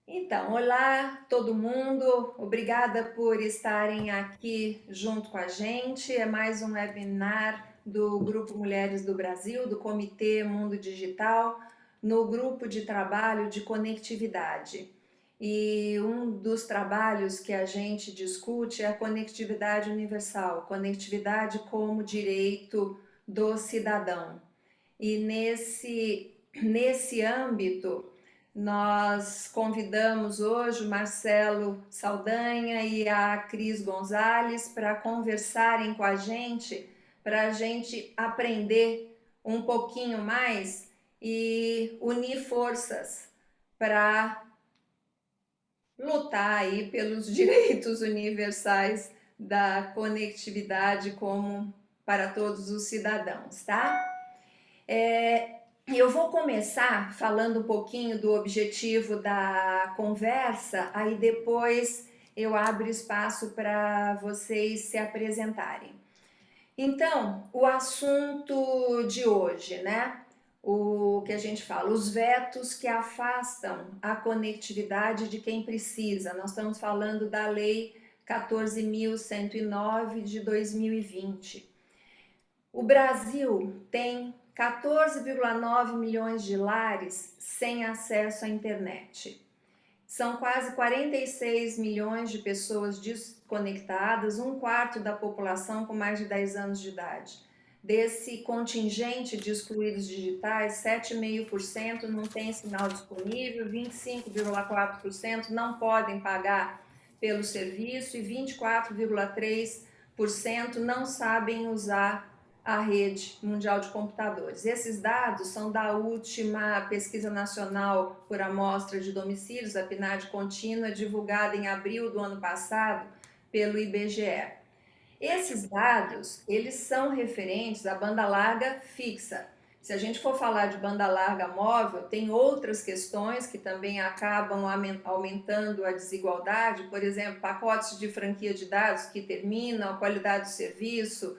Então, olá todo mundo, obrigada por estarem aqui junto com a gente. É mais um webinar do Grupo Mulheres do Brasil, do Comitê Mundo Digital, no grupo de trabalho de conectividade. E um dos trabalhos que a gente discute é a conectividade universal, conectividade como direito do cidadão. E nesse âmbito, nós convidamos hoje o Marcelo Saldanha e a Cris Gonzalez para conversarem com a gente, para a gente aprender um pouquinho mais e unir forças para lutar aí pelos direitos universais da conectividade como para todos os cidadãos, tá? Eu vou começar falando um pouquinho do objetivo da conversa, aí depois eu abro espaço para vocês se apresentarem. Então, o assunto de hoje, né? O que a gente fala, os vetos que afastam a conectividade de quem precisa. Nós estamos falando da Lei 14.109 de 2020. O Brasil tem 14,9 milhões de lares sem acesso à internet. São quase 46 milhões de pessoas desconectadas, um quarto da população com mais de 10 anos de idade. Desse contingente de excluídos digitais, 7,5% não tem sinal disponível, 25,4% não podem pagar pelo serviço e 24,3% não sabem usar a rede mundial de computadores. Esses dados são da última pesquisa nacional por amostra de domicílios, a PNAD contínua, divulgada em abril do ano passado pelo IBGE. Esses dados, eles são referentes à banda larga fixa. Se a gente for falar de banda larga móvel, tem outras questões que também acabam aumentando a desigualdade, por exemplo, pacotes de franquia de dados que terminam, a qualidade do serviço,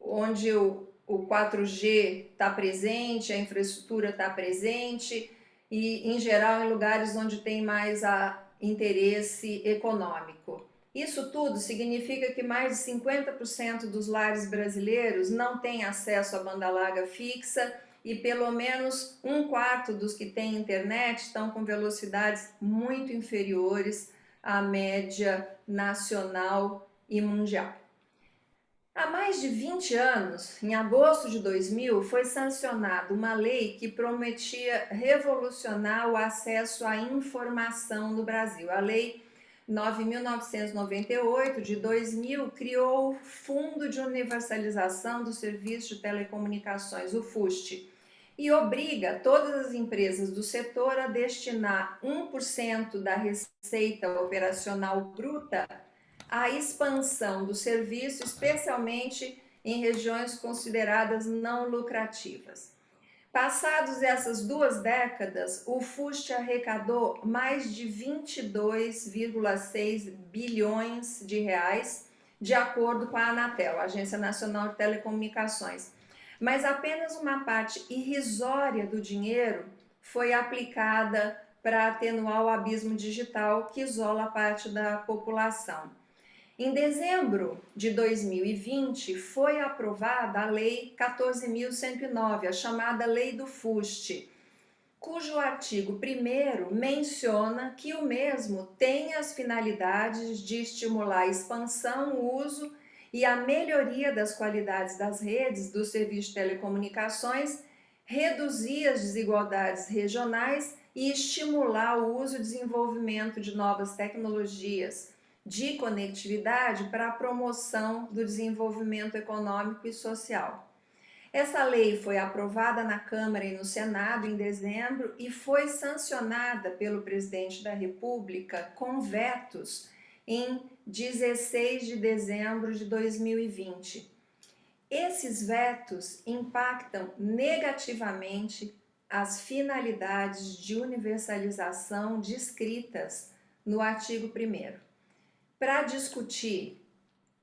onde o 4G está presente, a infraestrutura está presente, e, em geral, em lugares onde tem mais interesse econômico. Isso tudo significa que mais de 50% dos lares brasileiros não têm acesso à banda larga fixa e pelo menos um quarto dos que têm internet estão com velocidades muito inferiores à média nacional e mundial. Há mais de 20 anos, em agosto de 2000, foi sancionada uma lei que prometia revolucionar o acesso à informação no Brasil. A Lei 9.998 de 2000 criou o Fundo de Universalização do Serviço de Telecomunicações, o FUST, e obriga todas as empresas do setor a destinar 1% da receita operacional bruta a expansão do serviço, especialmente em regiões consideradas não lucrativas. Passados essas 2 décadas, o FUST arrecadou mais de 22,6 bilhões de reais, de acordo com a Anatel, Agência Nacional de Telecomunicações. Mas apenas uma parte irrisória do dinheiro foi aplicada para atenuar o abismo digital que isola parte da população. Em dezembro de 2020, foi aprovada a Lei 14.109, a chamada Lei do FUST, cujo artigo 1º menciona que o mesmo tem as finalidades de estimular a expansão, o uso e a melhoria das qualidades das redes do serviço de telecomunicações, reduzir as desigualdades regionais e estimular o uso e desenvolvimento de novas tecnologias de conectividade para a promoção do desenvolvimento econômico e social. Essa lei foi aprovada na Câmara e no Senado em dezembro e foi sancionada pelo presidente da República com vetos em 16 de dezembro de 2020. Esses vetos impactam negativamente as finalidades de universalização descritas no artigo 1º. Para discutir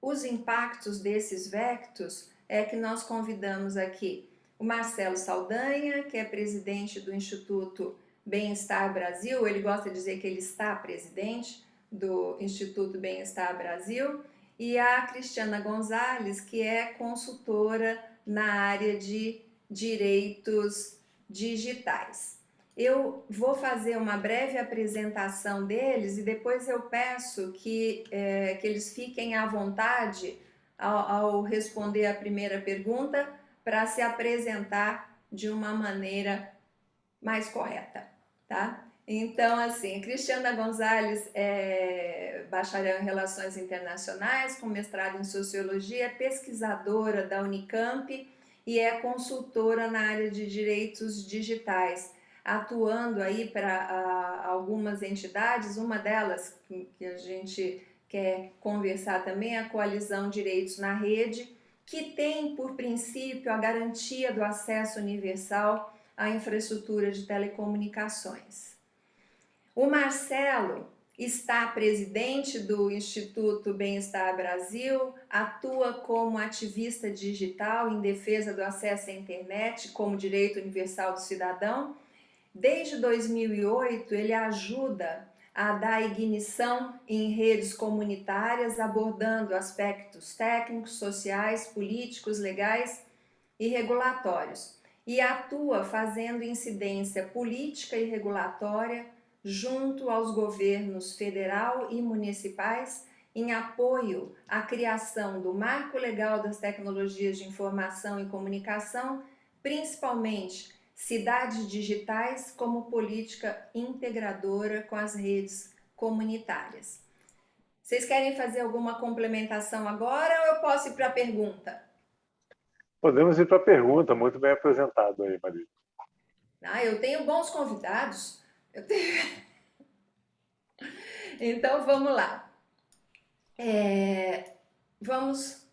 os impactos desses vetos, é que nós convidamos aqui o Marcelo Saldanha, que é presidente do Instituto Bem-Estar Brasil, ele gosta de dizer que ele está presidente do Instituto Bem-Estar Brasil, e a Cristiana Gonzalez, que é consultora na área de direitos digitais. Eu vou fazer uma breve apresentação deles e depois eu peço que eles fiquem à vontade ao responder a primeira pergunta para se apresentar de uma maneira mais correta, tá? Então, assim, Cristiana Gonzalez é bacharel em Relações Internacionais, com mestrado em Sociologia, é pesquisadora da Unicamp e é consultora na área de direitos digitais, atuando aí para algumas entidades, uma delas que a gente quer conversar também é a Coalizão Direitos na Rede, que tem por princípio a garantia do acesso universal à infraestrutura de telecomunicações. O Marcelo está presidente do Instituto Bem-Estar Brasil, atua como ativista digital em defesa do acesso à internet como direito universal do cidadão. Desde 2008, ele ajuda a dar ignição em redes comunitárias, abordando aspectos técnicos, sociais, políticos, legais e regulatórios, e atua fazendo incidência política e regulatória junto aos governos federal e municipais em apoio à criação do Marco Legal das Tecnologias de Informação e Comunicação, principalmente cidades digitais como política integradora com as redes comunitárias. Vocês querem fazer alguma complementação agora ou eu posso ir para a pergunta? Podemos ir para a pergunta, muito bem apresentado aí, Maria. Eu tenho bons convidados. Então vamos lá. Vamos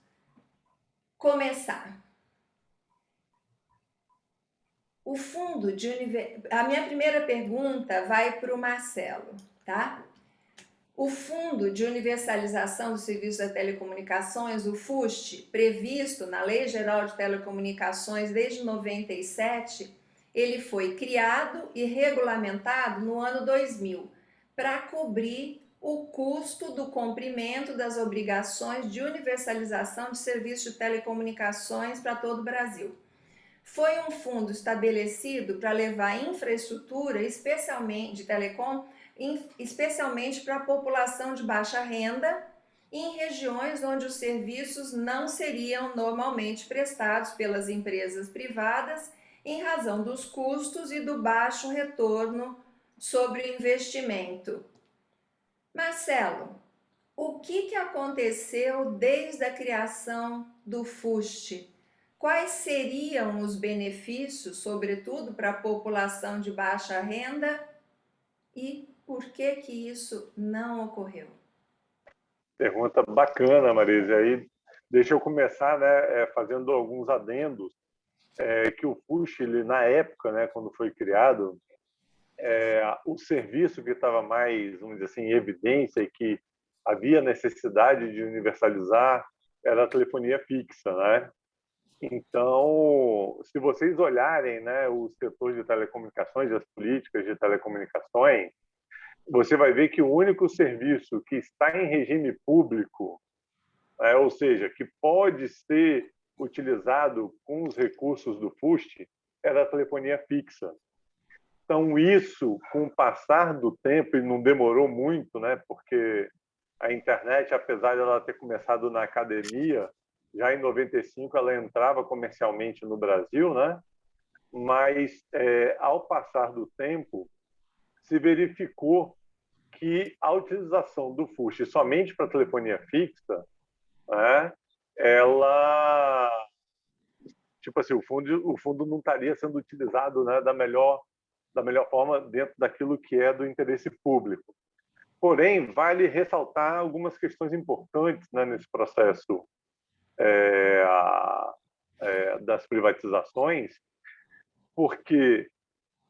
começar. O fundo de A minha primeira pergunta vai para o Marcelo, tá? O Fundo de Universalização do Serviço das Telecomunicações, o FUST, previsto na Lei Geral de Telecomunicações desde 97, ele foi criado e regulamentado no ano 2000 para cobrir o custo do cumprimento das obrigações de universalização de serviços de telecomunicações para todo o Brasil. Foi um fundo estabelecido para levar infraestrutura, especialmente de telecom, especialmente para a população de baixa renda, em regiões onde os serviços não seriam normalmente prestados pelas empresas privadas, em razão dos custos e do baixo retorno sobre o investimento. Marcelo, o que aconteceu desde a criação do FUST? Quais seriam os benefícios, sobretudo para a população de baixa renda, e por que isso não ocorreu? Pergunta bacana, Marisa. Aí, deixa eu começar, né, fazendo alguns adendos. Que o FUST, ele, na época, né, quando foi criado, o serviço que estava mais, vamos dizer assim, em evidência e que havia necessidade de universalizar era a telefonia fixa, né? Então, se vocês olharem, né, o setor de telecomunicações, as políticas de telecomunicações, você vai ver que o único serviço que está em regime público, ou seja, que pode ser utilizado com os recursos do FUST, era a telefonia fixa. Então, isso, com o passar do tempo, e não demorou muito, né, porque a internet, apesar de ela ter começado na academia, já em 95 ela entrava comercialmente no Brasil, né? Mas, ao passar do tempo, se verificou que a utilização do FUST somente para telefonia fixa, né, ela, tipo assim, o fundo não estaria sendo utilizado, né, da melhor forma dentro daquilo que é do interesse público. Porém, vale ressaltar algumas questões importantes, né, nesse processo das privatizações, porque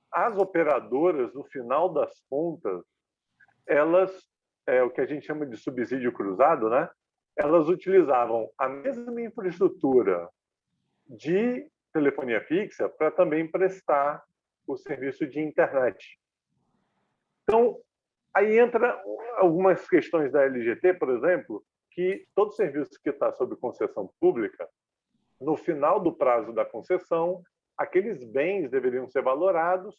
as operadoras, no final das contas, elas, o que a gente chama de subsídio cruzado, né? Elas utilizavam a mesma infraestrutura de telefonia fixa para também prestar o serviço de internet. Então, aí entra algumas questões da LGT, por exemplo, que todo serviço que está sob concessão pública, no final do prazo da concessão, aqueles bens deveriam ser valorados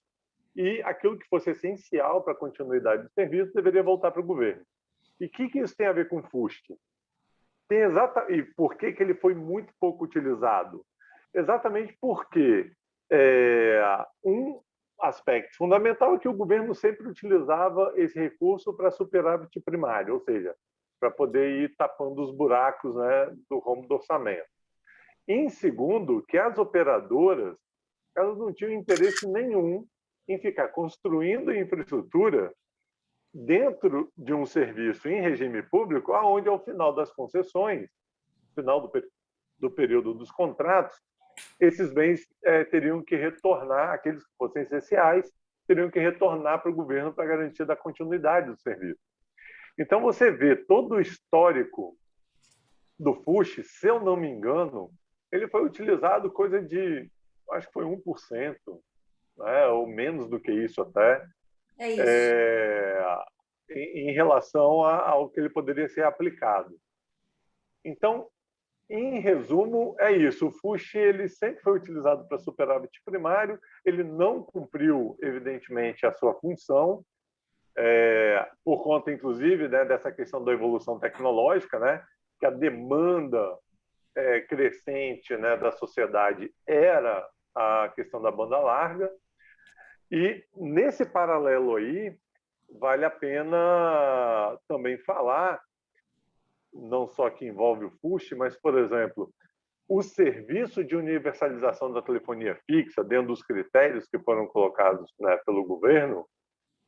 e aquilo que fosse essencial para a continuidade do serviço deveria voltar para o governo. E o que isso tem a ver com o FUST? E por que ele foi muito pouco utilizado? Exatamente porque um aspecto fundamental é que o governo sempre utilizava esse recurso para superávit primário, ou seja, para poder ir tapando os buracos, né, do rombo do orçamento. Em segundo, que as operadoras elas não tinham interesse nenhum em ficar construindo infraestrutura dentro de um serviço em regime público, aonde ao final das concessões, final do período dos contratos, esses bens teriam que retornar, aqueles que fossem essenciais, teriam que retornar para o governo para garantir da continuidade do serviço. Então, você vê todo o histórico do FUST, se eu não me engano, ele foi utilizado coisa de, acho que foi 1%, né, ou menos do que isso até, É isso. em relação ao que ele poderia ser aplicado. Então, em resumo, é isso. O FUST ele sempre foi utilizado para superávit primário, ele não cumpriu, evidentemente, a sua função, por conta, inclusive, né, dessa questão da evolução tecnológica, né, que a demanda crescente, né, da sociedade era a questão da banda larga. E, nesse paralelo aí, vale a pena também falar, não só que envolve o FUST, mas, por exemplo, o serviço de universalização da telefonia fixa, dentro dos critérios que foram colocados, né, pelo governo,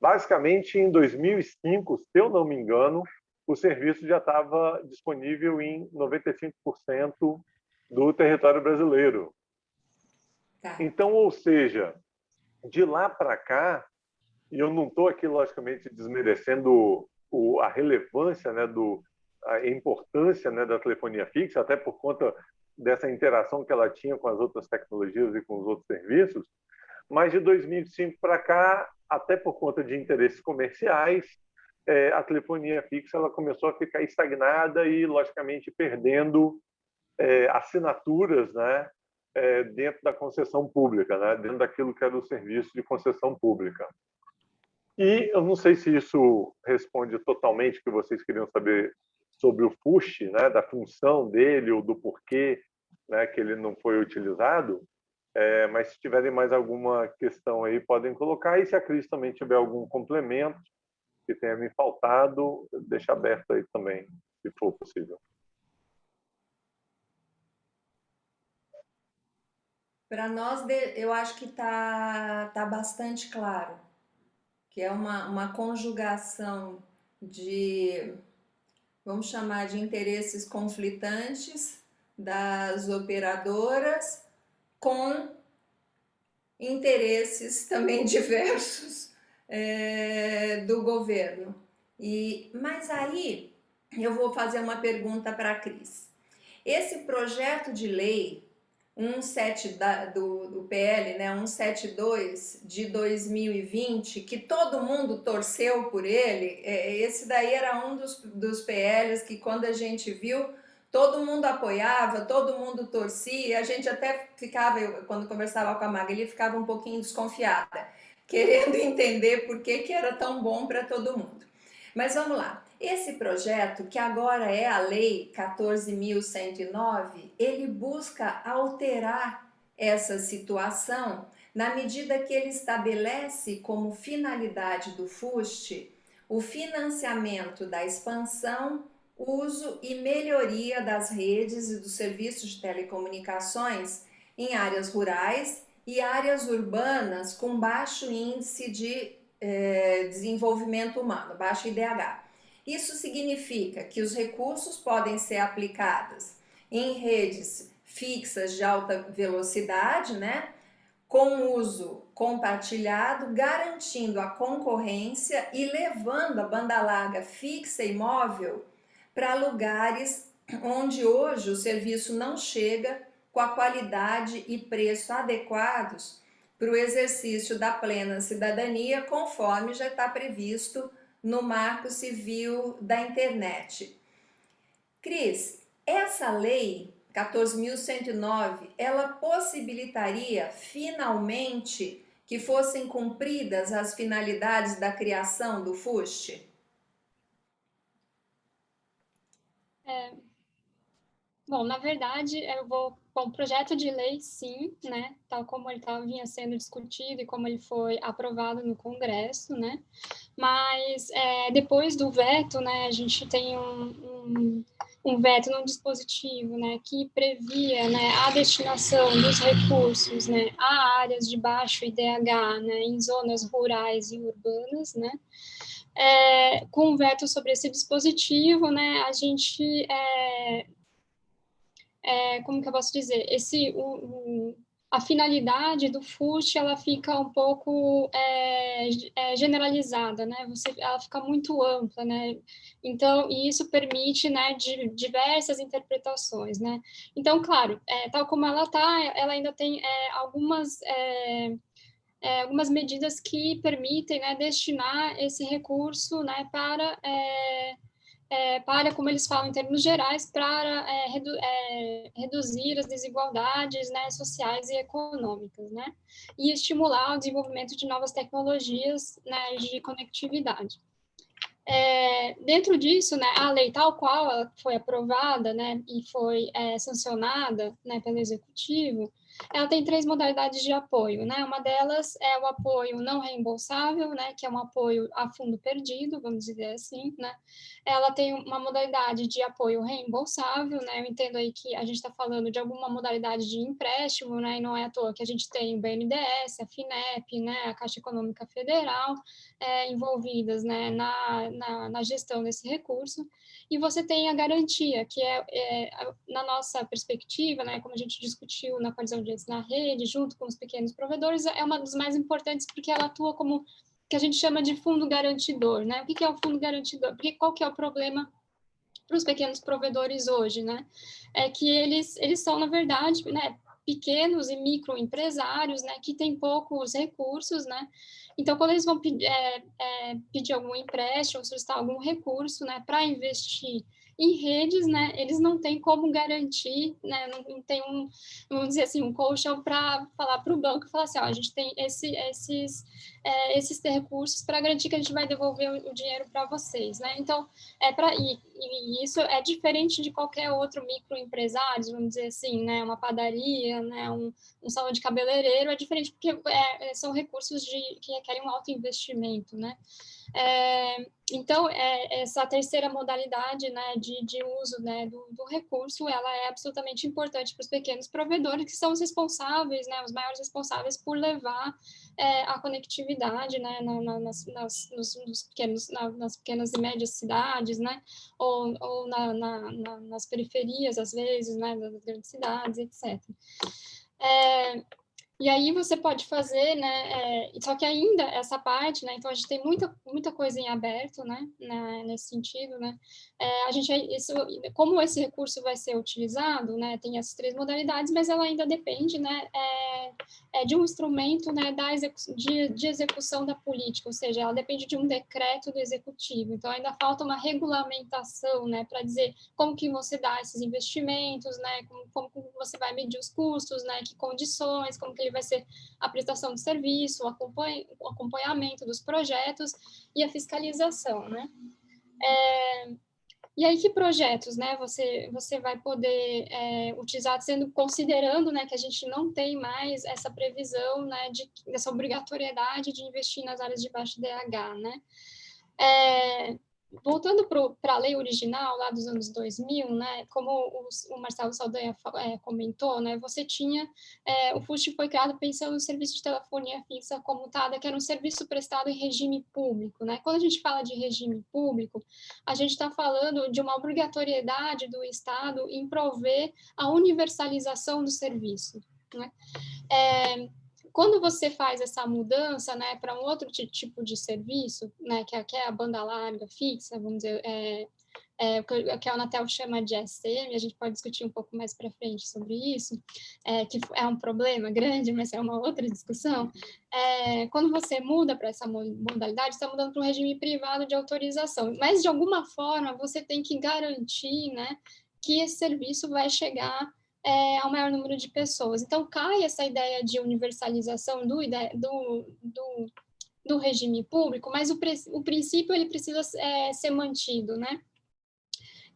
basicamente em 2005, se eu não me engano, o serviço já estava disponível em 95% do território brasileiro. Tá. Então, ou seja, de lá para cá, e eu não estou aqui, logicamente, desmerecendo a relevância, né, a importância, né, da telefonia fixa, até por conta dessa interação que ela tinha com as outras tecnologias e com os outros serviços, mas de 2005 para cá, até por conta de interesses comerciais, a telefonia fixa ela começou a ficar estagnada e, logicamente, perdendo assinaturas, né, dentro da concessão pública, né, dentro daquilo que era o serviço de concessão pública. E eu não sei se isso responde totalmente o que vocês queriam saber sobre o FUST, né, da função dele ou do porquê, né, que ele não foi utilizado, mas se tiverem mais alguma questão aí, podem colocar. E se a Cris também tiver algum complemento que tenha me faltado, deixa aberto aí também, se for possível. Para nós, eu acho que tá bastante claro, que é uma conjugação de, vamos chamar de interesses conflitantes das operadoras com interesses também diversos do governo. Mas aí eu vou fazer uma pergunta para a Cris. Esse projeto de lei 17 do PL, né, 172 de 2020, que todo mundo torceu por ele, esse daí era um dos PLs que quando a gente viu, todo mundo apoiava, todo mundo torcia, a gente até ficava, quando conversava com a Magali, ficava um pouquinho desconfiada, querendo entender por que era tão bom para todo mundo. Mas vamos lá. Esse projeto, que agora é a Lei 14.109, ele busca alterar essa situação na medida que ele estabelece como finalidade do FUST o financiamento da expansão, uso e melhoria das redes e dos serviços de telecomunicações em áreas rurais e áreas urbanas com baixo índice de desenvolvimento humano, baixo IDH. Isso significa que os recursos podem ser aplicados em redes fixas de alta velocidade, né, com uso compartilhado, garantindo a concorrência e levando a banda larga fixa e móvel para lugares onde hoje o serviço não chega com a qualidade e preço adequados para o exercício da plena cidadania, conforme já está previsto no Marco Civil da Internet. Cris, essa lei 14.109, ela possibilitaria finalmente que fossem cumpridas as finalidades da criação do FUST? Bom, na verdade, bom, projeto de lei, sim, né, tal como ele vinha sendo discutido e como ele foi aprovado no Congresso, né, mas depois do veto, né, a gente tem um veto num dispositivo, né, que previa, né, a destinação dos recursos, né, a áreas de baixo IDH, né, em zonas rurais e urbanas, né, com veto sobre esse dispositivo, né, a gente como que eu posso dizer, a finalidade do FUST, ela fica um pouco generalizada, né? Ela fica muito ampla, né? Então, e isso permite, né, diversas interpretações, né? Então, claro, tal como ela está, ela ainda tem algumas medidas que permitem, né, destinar esse recurso, né, para, como eles falam em termos gerais, para reduzir as desigualdades, né, sociais e econômicas, né, e estimular o desenvolvimento de novas tecnologias, né, de conectividade. Dentro disso, né, a lei tal qual ela foi aprovada, né, e foi sancionada, né, pelo Executivo, ela tem 3 modalidades de apoio, né? Uma delas é o apoio não reembolsável, né? Que é um apoio a fundo perdido, vamos dizer assim, né? Ela tem uma modalidade de apoio reembolsável, né? Eu entendo aí que a gente está falando de alguma modalidade de empréstimo, né? E não é à toa que a gente tem o BNDES, a FINEP, né? A Caixa Econômica Federal, envolvidas, né? Na gestão desse recurso. E você tem a garantia, que na nossa perspectiva, né, como a gente discutiu na coalizão de redes na rede, junto com os pequenos provedores, é uma das mais importantes porque ela atua como que a gente chama de fundo garantidor, né? O que é o fundo garantidor? Porque qual que é o problema para os pequenos provedores hoje, né? É que eles são, na verdade, né, pequenos e microempresários, né, que têm poucos recursos, né? Então, quando eles vão pedir algum empréstimo, solicitar algum recurso, né, para investir em redes, né, eles não têm como garantir, né, não tem vamos dizer assim, um colchão para falar para o banco, falar assim, ó, a gente tem esses recursos para garantir que a gente vai devolver o dinheiro para vocês, né? Então, e isso é diferente de qualquer outro microempresário, vamos dizer assim, né? Uma padaria, né? Um salão de cabeleireiro, é diferente porque são recursos que requerem um alto investimento, né? Então, essa terceira modalidade, né, de uso, né, do recurso, ela é absolutamente importante para os pequenos provedores, que são os responsáveis, né, os maiores responsáveis por levar a conectividade, né, nas pequenas e médias cidades, né, ou nas periferias, às vezes, né, das grandes cidades, etc. E aí você pode fazer, né? Só que ainda essa parte, né? Então a gente tem muita coisa em aberto, né? Nesse sentido, né? Como esse recurso vai ser utilizado, né? Tem essas 3 modalidades, mas ela ainda depende, né? De um instrumento, né? De execução da política, ou seja, ela depende de um decreto do executivo. Então ainda falta uma regulamentação, né? Para dizer como que você dá esses investimentos, né? Como você vai medir os custos, né? Que condições, como que ele vai ser a prestação de serviço, o acompanhamento dos projetos e a fiscalização, né? E aí, que projetos, né, você vai poder utilizar, considerando, né, que a gente não tem mais essa previsão, né, dessa obrigatoriedade de investir nas áreas de baixo DH, né? Voltando para a lei original, lá dos anos 2000, né, como o Marcelo Saldanha comentou, né, você tinha, o FUST foi criado pensando no serviço de telefonia fixa comutada, que era um serviço prestado em regime público, né? Quando a gente fala de regime público, a gente está falando de uma obrigatoriedade do Estado em prover a universalização do serviço, né? Quando você faz essa mudança, né, para um outro tipo de serviço, né, que é a banda larga fixa, vamos dizer, que a Anatel chama de SM, a gente pode discutir um pouco mais para frente sobre isso, que é um problema grande, mas é uma outra discussão. Quando você muda para essa modalidade, está mudando para um regime privado de autorização, mas de alguma forma você tem que garantir, né, que esse serviço vai chegar ao maior número de pessoas. Então, cai essa ideia de universalização do regime público, mas o princípio ele precisa ser mantido, né?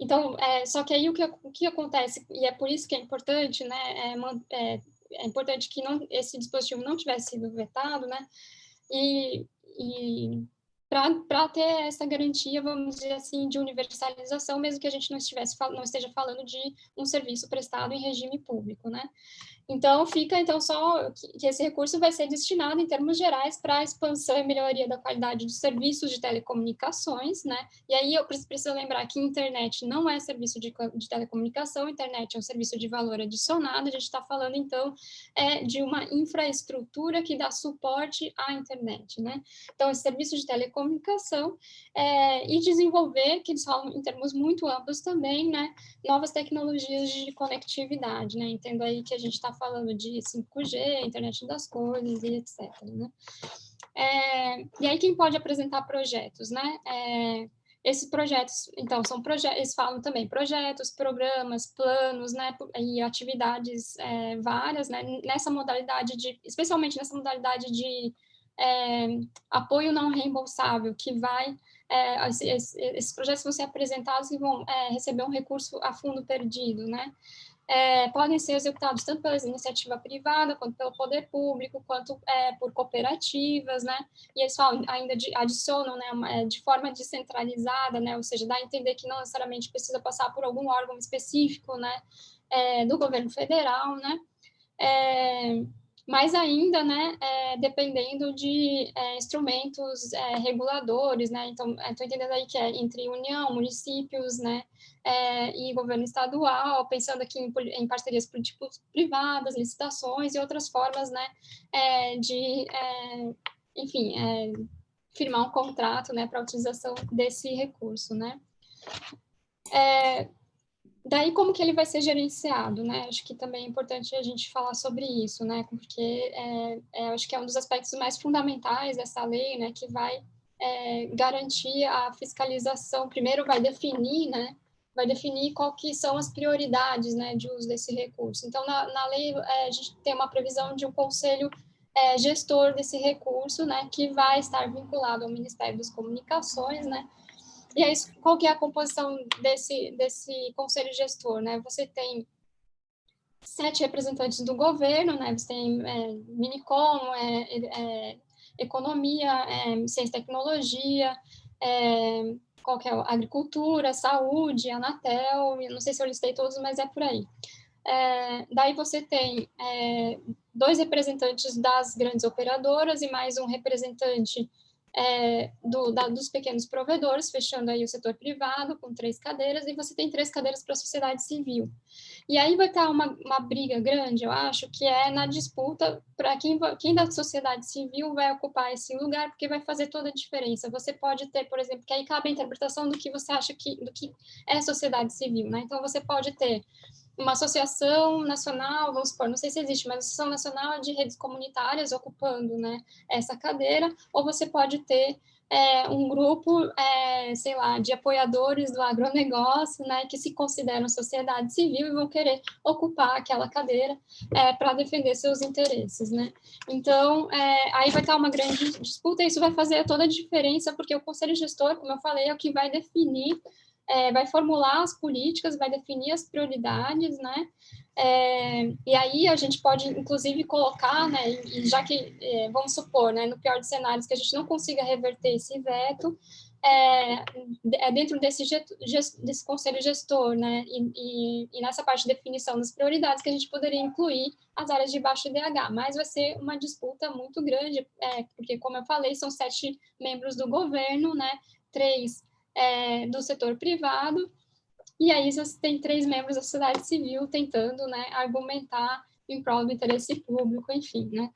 Então, só que aí o que acontece, e é por isso que é importante, né, é importante que esse dispositivo não tivesse sido vetado, né, e para ter essa garantia, vamos dizer assim, de universalização, mesmo que a gente não esteja falando de um serviço prestado em regime público, né? Então, fica só que esse recurso vai ser destinado, em termos gerais, para a expansão e melhoria da qualidade dos serviços de telecomunicações, né? E aí eu preciso lembrar que internet não é serviço de telecomunicação, internet é um serviço de valor adicionado, a gente está falando, então, de uma infraestrutura que dá suporte à internet, né? Então, esse serviço de telecomunicação e desenvolver, que eles falam em termos muito amplos também, né? Novas tecnologias de conectividade, né? Entendo aí que a gente está falando de 5G, internet das coisas e etc, né? E aí quem pode apresentar projetos, né? Esses projetos, então, são projetos, eles falam também projetos, programas, planos, né? E atividades várias, né? Nessa modalidade especialmente nessa modalidade de apoio não reembolsável, que vai esses projetos vão ser apresentados e vão receber um recurso a fundo perdido, né? Podem ser executados tanto pela iniciativa privada, quanto pelo poder público, quanto por cooperativas, né? E eles falam, ainda adicionam, né, de forma descentralizada, né? Ou seja, dá a entender que não necessariamente precisa passar por algum órgão específico, né? Do governo federal, né? Mas ainda, né, dependendo de instrumentos reguladores, né, então, estou entendendo aí que é entre União, municípios, né, e governo estadual, pensando aqui em parcerias público-privadas, licitações e outras formas, né, enfim, firmar um contrato, né, para a utilização desse recurso, né. Daí, como que ele vai ser gerenciado, né? Acho que também é importante a gente falar sobre isso, né? Porque acho que é um dos aspectos mais fundamentais dessa lei, né? Que vai garantir a fiscalização. Primeiro, vai definir, né? Vai definir qual que são as prioridades, né? De uso desse recurso. Então, na lei, a gente tem uma previsão de um conselho gestor desse recurso, né? Que vai estar vinculado ao Ministério das Comunicações, né? E aí, qual que é a composição desse conselho gestor, né? Você tem 7 representantes do governo, né? Você tem Minicom, economia, ciência e tecnologia, qual que é? Agricultura, saúde, Anatel, não sei se eu listei todos, mas é por aí. Daí você tem 2 representantes das grandes operadoras e mais um representante dos pequenos provedores, fechando aí o setor privado com 3 cadeiras, e você tem 3 cadeiras para a sociedade civil. E aí vai estar uma briga grande, eu acho, que é na disputa para quem da sociedade civil vai ocupar esse lugar, porque vai fazer toda a diferença. Você pode ter, por exemplo, que aí cabe a interpretação do que você acha do que é sociedade civil, né? Então, você pode ter uma associação nacional, vamos supor, não sei se existe, mas associação nacional de redes comunitárias ocupando, né, essa cadeira, ou você pode ter um grupo, sei lá, de apoiadores do agronegócio, né, que se consideram sociedade civil e vão querer ocupar aquela cadeira para defender seus interesses, né. Então, aí vai estar uma grande disputa, e isso vai fazer toda a diferença, porque o conselho gestor, como eu falei, é o que vai definir, vai formular as políticas, vai definir as prioridades, né? E aí a gente pode, inclusive, colocar, né? E já que, vamos supor, né? No pior dos cenários, que a gente não consiga reverter esse veto, dentro desse conselho gestor, né? E nessa parte de definição das prioridades que a gente poderia incluir as áreas de baixo IDH, mas vai ser uma disputa muito grande, porque, como eu falei, são 7 membros do governo, né? 3 do setor privado, e aí você tem 3 membros da sociedade civil tentando, né, argumentar em prol do interesse público, enfim, né.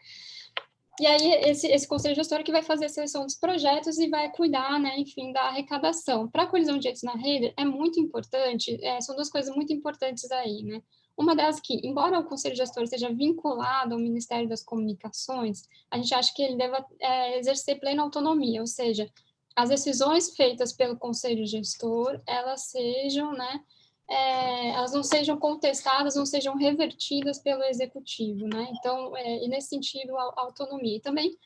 E aí, esse conselho gestor que vai fazer a seleção dos projetos e vai cuidar, né, enfim, da arrecadação. Para a colisão de direitos na rede, é muito importante, são duas coisas muito importantes aí, né? Uma delas que, embora o conselho gestor esteja vinculado ao Ministério das Comunicações, a gente acha que ele deva exercer plena autonomia, ou seja, as decisões feitas pelo conselho gestor, elas sejam, né, elas não sejam contestadas, não sejam revertidas pelo executivo, né? Então, e nesse sentido, a autonomia. E também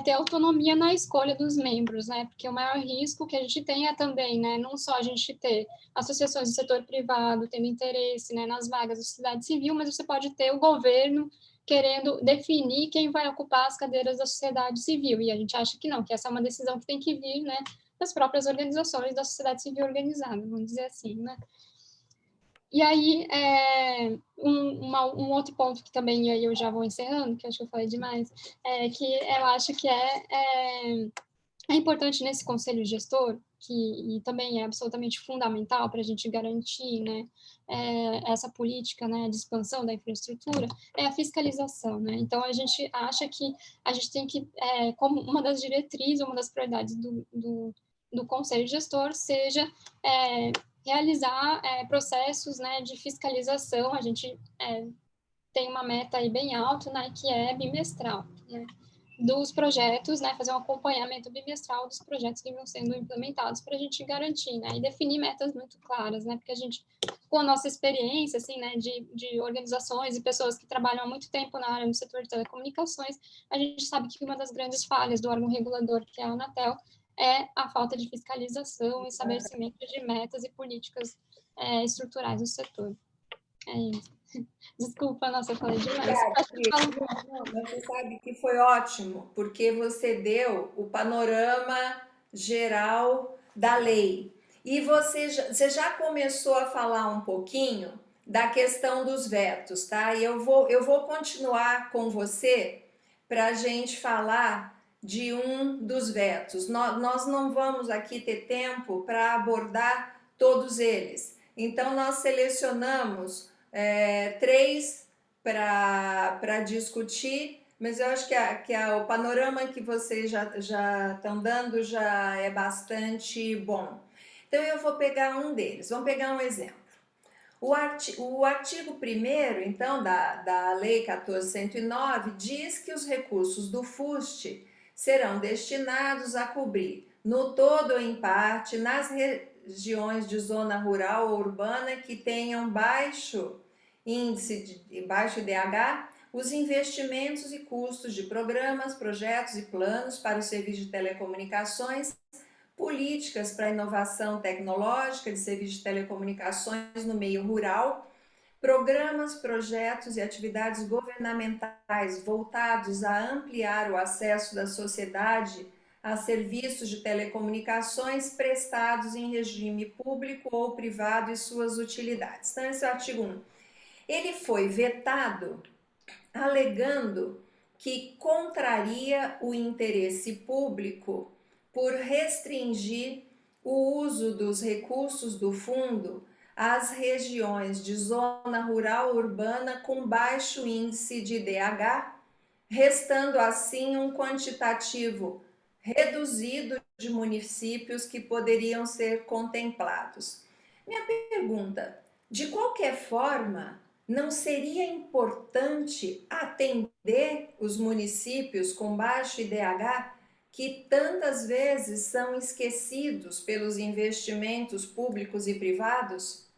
ter autonomia na escolha dos membros, né? Porque o maior risco que a gente tem é também, né, não só a gente ter associações do setor privado tendo interesse, né, nas vagas da sociedade civil, mas você pode ter o governo querendo definir quem vai ocupar as cadeiras da sociedade civil, e a gente acha que não, que essa é uma decisão que tem que vir, né, das próprias organizações da sociedade civil organizada, vamos dizer assim, né? E aí, um outro ponto que também, e aí eu já vou encerrando, que acho que eu falei demais, que eu acho que é importante nesse conselho gestor, e também é absolutamente fundamental para a gente garantir, né, essa política, né, de expansão da infraestrutura, é a fiscalização, né? Então, a gente acha que a gente tem que, como uma das diretrizes, uma das prioridades do conselho gestor, seja realizar processos, né, de fiscalização. A gente tem uma meta aí bem alta, né, que é bimestral, né, dos projetos, né, fazer um acompanhamento bimestral dos projetos que vão sendo implementados para a gente garantir, né, e definir metas muito claras, né, porque a gente, com a nossa experiência, assim, né, de organizações e pessoas que trabalham há muito tempo na área do setor de telecomunicações, a gente sabe que uma das grandes falhas do órgão regulador, que é a Anatel, é a falta de fiscalização e estabelecimento de metas e políticas estruturais do setor. É isso. Desculpa, nossa, eu falei demais. Não, mas você sabe que foi ótimo, porque você deu o panorama geral da lei. E você já começou a falar um pouquinho da questão dos vetos, tá? E eu vou continuar com você para a gente falar de um dos vetos. Nós não vamos aqui ter tempo para abordar todos eles. Então, nós selecionamos três para discutir, mas eu acho que o panorama que vocês já estão dando já é bastante bom. Então, eu vou pegar um deles. Vamos pegar um exemplo. O artigo 1º, então, da Lei 14.109, diz que os recursos do FUST serão destinados a cobrir, no todo ou em parte, nas regiões de zona rural ou urbana que tenham baixo índice de baixo IDH, os investimentos e custos de programas, projetos e planos para o serviço de telecomunicações, políticas para a inovação tecnológica de serviços de telecomunicações no meio rural, programas, projetos e atividades governamentais voltados a ampliar o acesso da sociedade a serviços de telecomunicações prestados em regime público ou privado e suas utilidades. Então, esse é o artigo 1. Ele foi vetado alegando que contraria o interesse público por restringir o uso dos recursos do fundo às regiões de zona rural urbana com baixo índice de IDH, restando assim um quantitativo reduzido de municípios que poderiam ser contemplados. Minha pergunta: de qualquer forma, não seria importante atender os municípios com baixo IDH que tantas vezes são esquecidos pelos investimentos públicos e privados?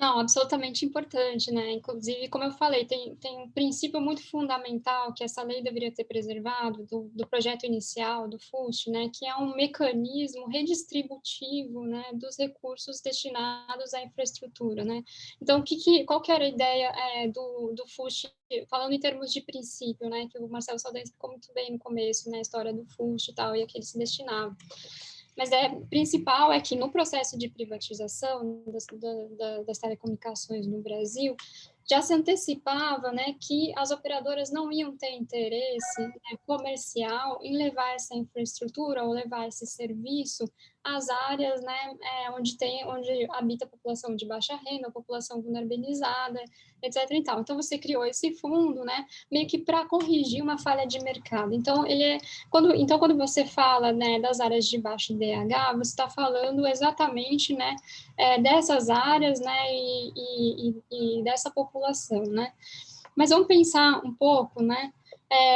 Não, absolutamente importante, né? Inclusive, como eu falei, tem um princípio muito fundamental que essa lei deveria ter preservado do projeto inicial do FUST, né? Que é um mecanismo redistributivo, né? Dos recursos destinados à infraestrutura, né? Então, qual que era a ideia do FUST, falando em termos de princípio, né? Que o Marcelo Saldanha explicou muito bem no começo, né? A história do FUST e tal, e a que ele se destinava. Mas principal é que no processo de privatização das telecomunicações no Brasil, já se antecipava, né, que as operadoras não iam ter interesse, né, comercial em levar essa infraestrutura ou levar esse serviço as áreas, né, onde habita a população de baixa renda, a população vulnerabilizada, etc. e tal. Então, você criou esse fundo, né, meio que para corrigir uma falha de mercado. Então, quando você fala, né, das áreas de baixo IDH, você está falando exatamente, né, dessas áreas, né, e dessa população, né. Mas vamos pensar um pouco, né,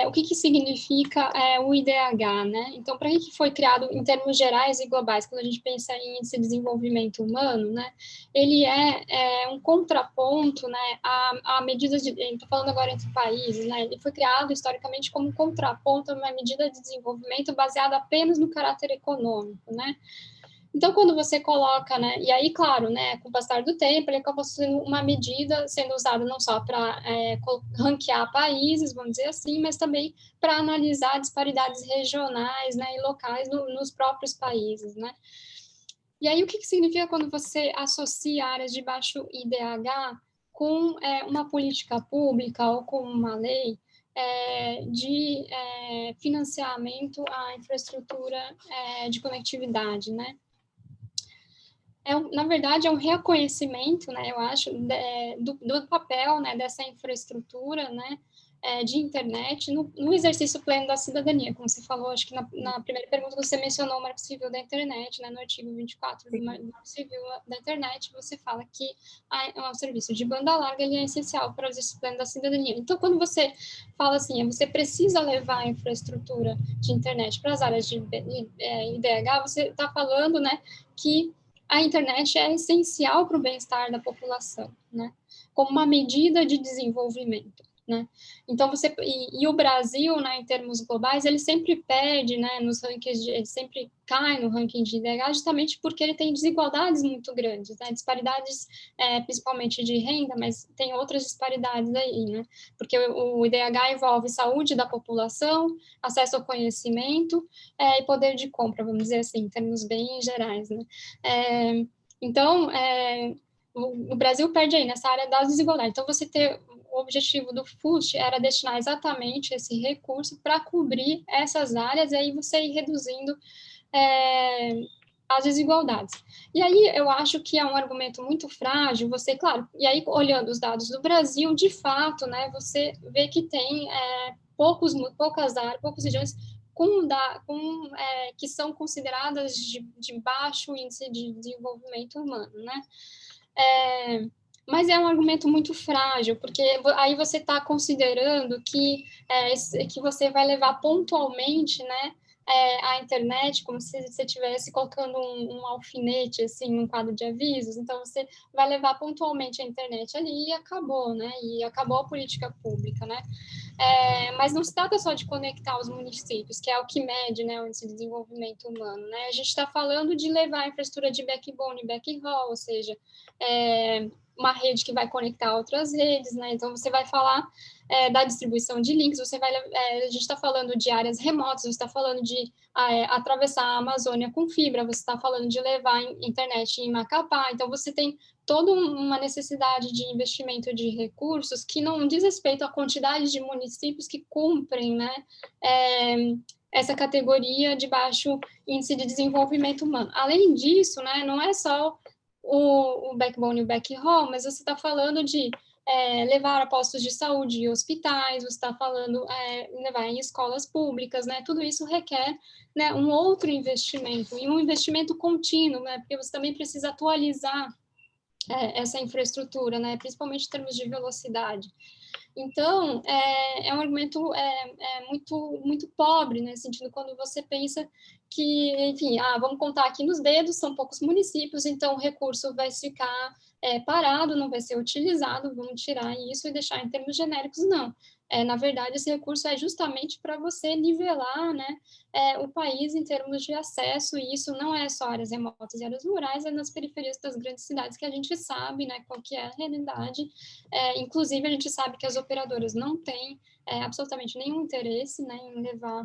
o que significa o IDH, né? Então, para que foi criado em termos gerais e globais, quando a gente pensa em índice de desenvolvimento humano, né? Ele é um contraponto, né, a medidas de... Estou falando agora entre países, né? Ele foi criado historicamente como um contraponto a uma medida de desenvolvimento baseada apenas no caráter econômico, né? Então, quando você coloca, né, e aí, claro, né, com o passar do tempo, ele acaba sendo uma medida sendo usada não só para ranquear países, vamos dizer assim, mas também para analisar disparidades regionais, né, e locais nos próprios países, né. E aí, o que significa quando você associa áreas de baixo IDH com uma política pública ou com uma lei de financiamento à infraestrutura de conectividade, né? Na verdade, é um reconhecimento, né, eu acho, do papel, né, dessa infraestrutura, né, de internet no exercício pleno da cidadania, como você falou, acho que na primeira pergunta você mencionou o Marco Civil da Internet, né, no artigo 24 do Marco Civil da Internet, você fala que o serviço de banda larga ele é essencial para o exercício pleno da cidadania. Então, quando você fala assim, você precisa levar a infraestrutura de internet para as áreas de IDH, você está falando, né, que a internet é essencial para o bem-estar da população, né? Como uma medida de desenvolvimento, né? Então, o Brasil, né, em termos globais, ele sempre perde, né, nos rankings, ele sempre cai no ranking de IDH justamente porque ele tem desigualdades muito grandes, né? Disparidades principalmente de renda, mas tem outras disparidades aí, né? Porque o IDH envolve saúde da população, acesso ao conhecimento e poder de compra, vamos dizer assim, em termos bem gerais, né? Então, o Brasil perde aí nessa área das desigualdades. Então, o objetivo do FUST era destinar exatamente esse recurso para cobrir essas áreas e aí você ir reduzindo as desigualdades. E aí eu acho que é um argumento muito frágil, claro, e aí olhando os dados do Brasil, de fato, né, você vê que tem poucas áreas, poucas regiões que são consideradas de baixo índice de desenvolvimento humano, né? Mas é um argumento muito frágil, porque aí você está considerando que você vai levar pontualmente, né, a internet, como se você estivesse colocando um alfinete, assim, num quadro de avisos, então você vai levar pontualmente a internet ali e acabou, né, e acabou a política pública, né. Mas não se trata só de conectar os municípios, que é o que mede, né, o índice de desenvolvimento humano, né, a gente está falando de levar a infraestrutura de backbone e backhaul, ou seja, uma rede que vai conectar outras redes, né? Então, você vai falar da distribuição de links, a gente está falando de áreas remotas, você está falando de atravessar a Amazônia com fibra, você está falando de levar internet em Macapá, então você tem toda uma necessidade de investimento de recursos que não diz respeito à quantidade de municípios que cumprem, né, essa categoria de baixo índice de desenvolvimento humano. Além disso, né, não é só o backbone e o backhaul, mas você está falando de levar a postos de saúde e hospitais, você está falando levar em escolas públicas, né? Tudo isso requer, né, um outro investimento, e um investimento contínuo, né? Porque você também precisa atualizar essa infraestrutura, né? Principalmente em termos de velocidade. Então, é um argumento muito, muito pobre, nesse sentido, quando você pensa que, enfim, vamos contar aqui nos dedos, são poucos municípios, então o recurso vai ficar parado, não vai ser utilizado, vamos tirar isso e deixar em termos genéricos, não. Na verdade, esse recurso é justamente para você nivelar, né, o país em termos de acesso, e isso não é só áreas remotas e áreas rurais, é nas periferias das grandes cidades que a gente sabe, né, qual que é a realidade. Inclusive, a gente sabe que as operadoras não têm absolutamente nenhum interesse, né, em levar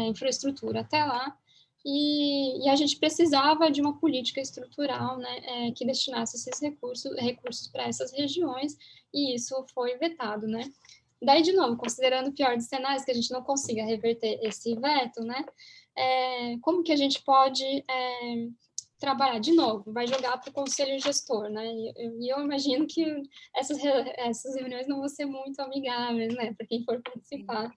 infraestrutura até lá, e a gente precisava de uma política estrutural, né, que destinasse esses recursos para essas regiões, e isso foi vetado, né. Daí, de novo, considerando o pior dos cenários, que a gente não consiga reverter esse veto, né? Como que a gente pode trabalhar de novo? Vai jogar para o conselho gestor, né? E eu imagino que essas reuniões não vão ser muito amigáveis, né? Para quem for participar.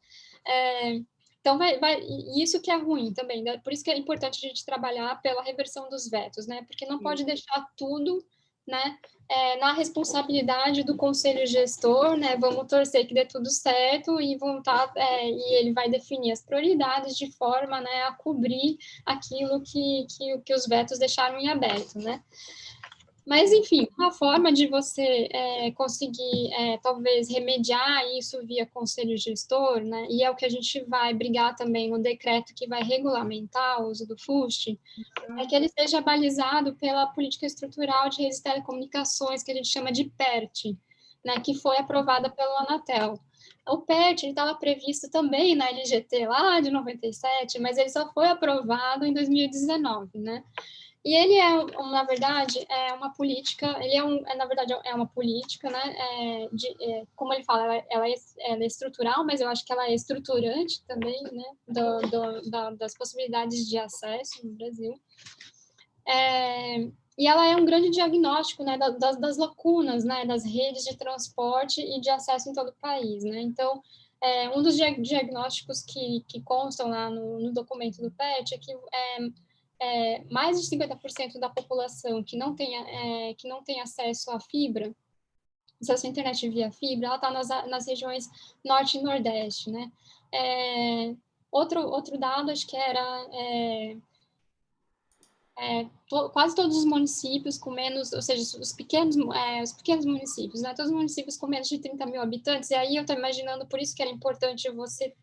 Então, e isso que é ruim também, né? Por isso que é importante a gente trabalhar pela reversão dos vetos, né? Porque não pode deixar tudo, né, na responsabilidade do conselho gestor, né? Vamos torcer que dê tudo certo e e ele vai definir as prioridades de forma, né, a cobrir aquilo que os vetos deixaram em aberto, né? Mas, enfim, uma forma de você conseguir, talvez, remediar isso via conselho gestor, né, e é o que a gente vai brigar também no decreto que vai regulamentar o uso do FUST, é que ele seja balizado pela política estrutural de redes de telecomunicações, que a gente chama de PERT, né, que foi aprovada pelo Anatel. O PERT estava previsto também na LGT lá de 97, mas ele só foi aprovado em 2019, né? E ele na verdade, uma política, na verdade, é uma política, né, como ele fala, ela é estrutural, mas eu acho que ela é estruturante também, né, das possibilidades de acesso no Brasil. E ela é um grande diagnóstico, né, das lacunas, né, das redes de transporte e de acesso em todo o país, né. Então, um dos diagnósticos que constam lá no documento do PET é que mais de 50% da população que não tem acesso à fibra, acesso à internet via fibra, ela está nas regiões norte e nordeste, né? Outro dado, acho que era quase todos os municípios com menos, ou seja, os pequenos municípios, né? Todos os municípios com menos de 30 mil habitantes, e aí eu estou imaginando, por isso que era importante você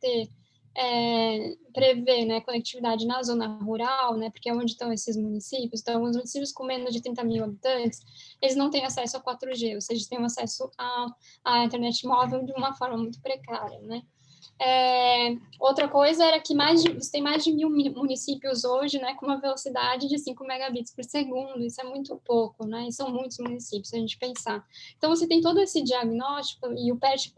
prever, né, conectividade na zona rural, né, porque é onde estão esses municípios. Então, os municípios com menos de 30 mil habitantes, eles não têm acesso a 4G, ou seja, têm acesso à internet móvel de uma forma muito precária, né. Outra coisa era que você tem mais de 1.000 municípios hoje, né, com uma velocidade de 5 megabits por segundo, isso é muito pouco, né, e são muitos municípios, se a gente pensar. Então, você tem todo esse diagnóstico, e o PET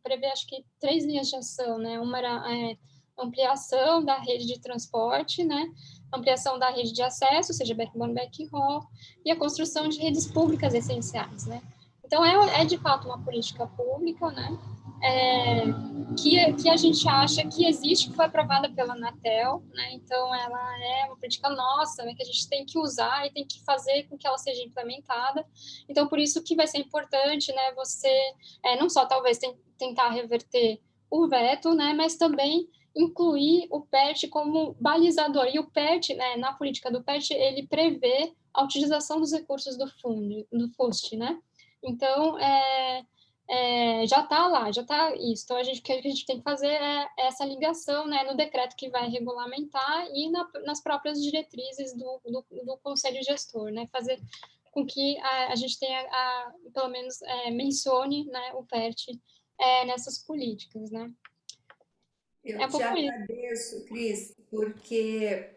prevê, acho que, 3 linhas de ação, né, uma era ampliação da rede de transporte, né, ampliação da rede de acesso, ou seja, backbone, backhaul, e a construção de redes públicas essenciais, né. Então, de fato uma política pública, né, que a gente acha que existe, que foi aprovada pela Anatel, né? Então ela é uma política nossa, né, que a gente tem que usar e tem que fazer com que ela seja implementada. Então por isso que vai ser importante, né, você não só talvez tentar reverter o veto, né, mas também incluir o PERT como balizador. E o PERT, né, na política do PERT, ele prevê a utilização dos recursos do FUST, né? Então, já está lá, já está isso. Então, o que a gente tem que fazer é essa ligação, né, no decreto que vai regulamentar e nas próprias diretrizes do Conselho Gestor, né, fazer com que a gente tenha, pelo menos, mencione, né, o PERT nessas políticas, né. Eu te agradeço, Cris, porque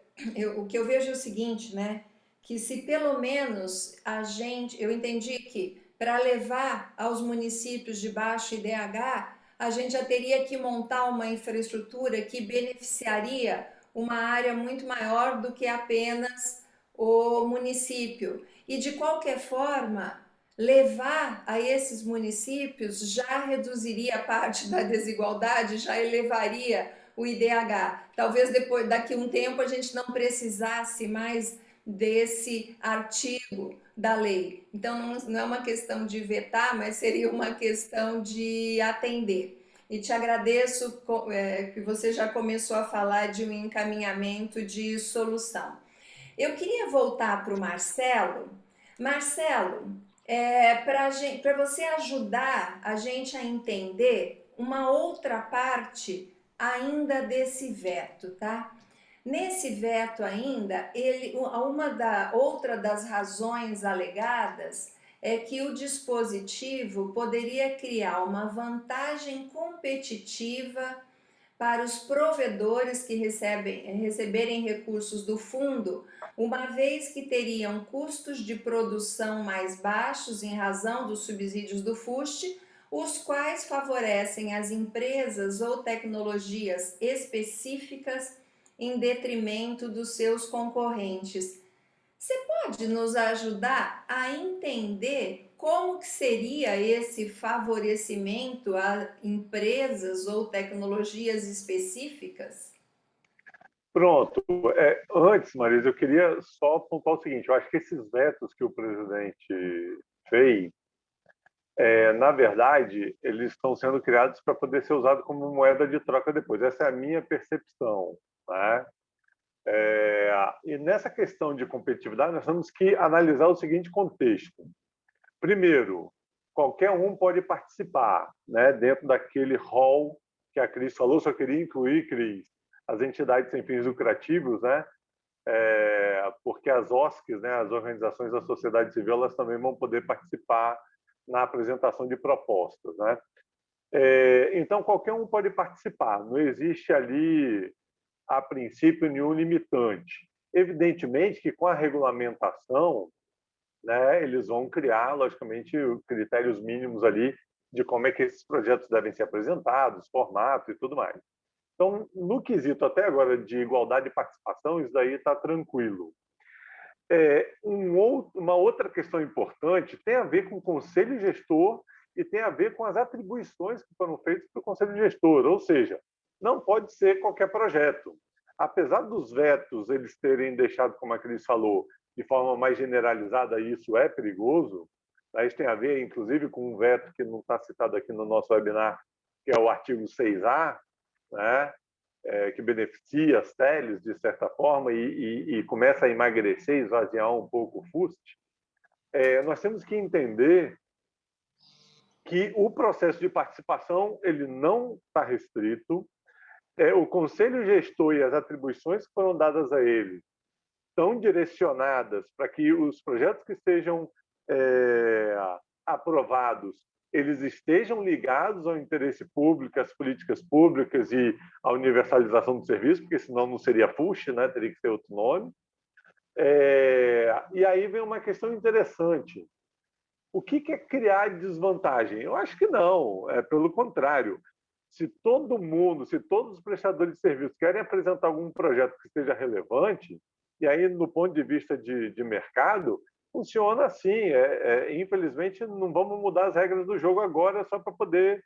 o que eu vejo é o seguinte, né? Que se pelo menos eu entendi que para levar aos municípios de baixo IDH, a gente já teria que montar uma infraestrutura que beneficiaria uma área muito maior do que apenas o município. E de qualquer forma, levar a esses municípios já reduziria parte da desigualdade, já elevaria o IDH. Talvez daqui a um tempo a gente não precisasse mais desse artigo da lei. Então não é uma questão de vetar, mas seria uma questão de atender. E te agradeço que você já começou a falar de um encaminhamento de solução. Eu queria voltar para o Marcelo. Marcelo, para você ajudar a gente a entender uma outra parte ainda desse veto, tá? Nesse veto ainda, outra das razões alegadas é que o dispositivo poderia criar uma vantagem competitiva para os provedores que receberem recursos do fundo, uma vez que teriam custos de produção mais baixos em razão dos subsídios do FUST, os quais favorecem as empresas ou tecnologias específicas em detrimento dos seus concorrentes. Você pode nos ajudar a entender como que seria esse favorecimento a empresas ou tecnologias específicas? Pronto. Antes, Marisa, eu queria só pontuar o seguinte: eu acho que esses vetos que o presidente fez, na verdade, eles estão sendo criados para poder ser usados como moeda de troca depois. Essa é a minha percepção, né? E nessa questão de competitividade, nós temos que analisar o seguinte contexto. Primeiro, qualquer um pode participar, né, dentro daquele hall que a Cris falou. Só queria incluir, Cris, as entidades sem fins lucrativos, né, porque as OSCs, né, as organizações da sociedade civil, elas também vão poder participar na apresentação de propostas, né? Então, qualquer um pode participar, não existe ali, a princípio, nenhum limitante. Evidentemente que com a regulamentação, né, eles vão criar, logicamente, critérios mínimos ali de como é que esses projetos devem ser apresentados, formato e tudo mais. Então, no quesito até agora de igualdade e participação, isso daí está tranquilo. Uma outra questão importante tem a ver com o conselho gestor e tem a ver com as atribuições que foram feitas para o conselho gestor, ou seja, não pode ser qualquer projeto. Apesar dos vetos eles terem deixado, como a Cris falou, de forma mais generalizada, e isso é perigoso, isso tem a ver, inclusive, com um veto que não está citado aqui no nosso webinar, que é o artigo 6A, né? Que beneficia as teles, de certa forma, e começa a emagrecer, esvaziar um pouco o FUST. Nós temos que entender que o processo de participação ele não está restrito. O conselho gestor e as atribuições que foram dadas a ele estão direcionadas para que os projetos que sejam aprovados eles estejam ligados ao interesse público, às políticas públicas e à universalização do serviço, porque senão não seria FUSH, né? Teria que ser outro nome. E aí vem uma questão interessante. O que é criar desvantagem? Eu acho que não, pelo contrário. Se todo mundo, se todos os prestadores de serviço querem apresentar algum projeto que seja relevante, e aí, no ponto de vista de mercado, funciona assim. Infelizmente, não vamos mudar as regras do jogo agora só para poder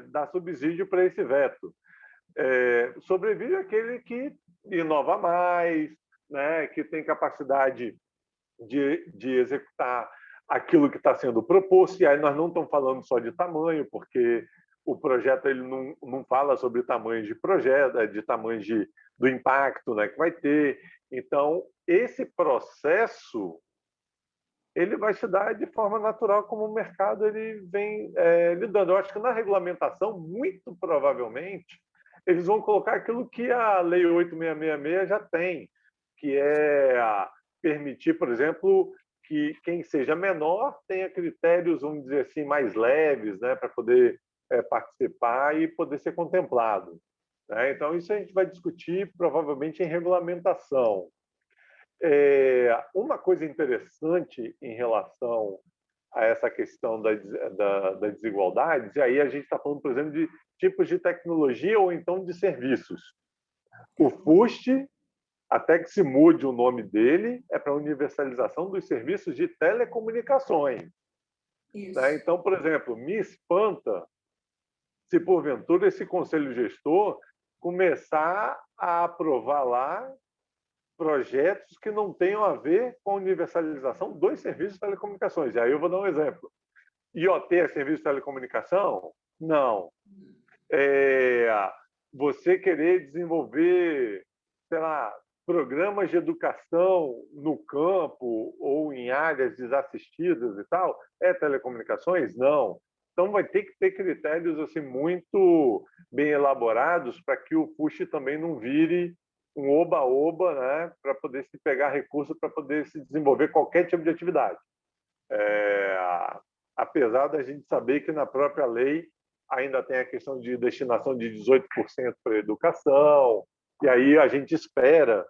dar subsídio para esse veto. Sobrevive aquele que inova mais, né, que tem capacidade de executar aquilo que está sendo proposto. E aí nós não estamos falando só de tamanho, porque o projeto ele não fala sobre tamanhos de projeto, de tamanhos do impacto, né, que vai ter. Então, esse processo ele vai se dar de forma natural como o mercado ele vem lidando. Eu acho que na regulamentação, muito provavelmente, eles vão colocar aquilo que a Lei 8666 já tem, que é permitir, por exemplo, que quem seja menor tenha critérios, vamos dizer assim, mais leves, né, para poder participar e poder ser contemplado. Né? Então, isso a gente vai discutir provavelmente em regulamentação. Uma coisa interessante em relação a essa questão da desigualdade, e aí a gente está falando, por exemplo, de tipos de tecnologia ou então de serviços. O FUST, até que se mude o nome dele, é para a universalização dos serviços de telecomunicações. Né? Então, por exemplo, me espanta se, porventura, esse conselho gestor começar a aprovar lá projetos que não tenham a ver com a universalização dos serviços de telecomunicações. E aí eu vou dar um exemplo. IoT é serviço de telecomunicação? Não. Você querer desenvolver, sei lá, programas de educação no campo ou em áreas desassistidas e tal, é telecomunicações? Não. Então vai ter que ter critérios assim muito bem elaborados para que o FUSH também não vire um oba-oba, né, para poder se pegar recursos para poder se desenvolver qualquer tipo de atividade. Apesar da gente saber que na própria lei ainda tem a questão de destinação de 18% para a educação, e aí a gente espera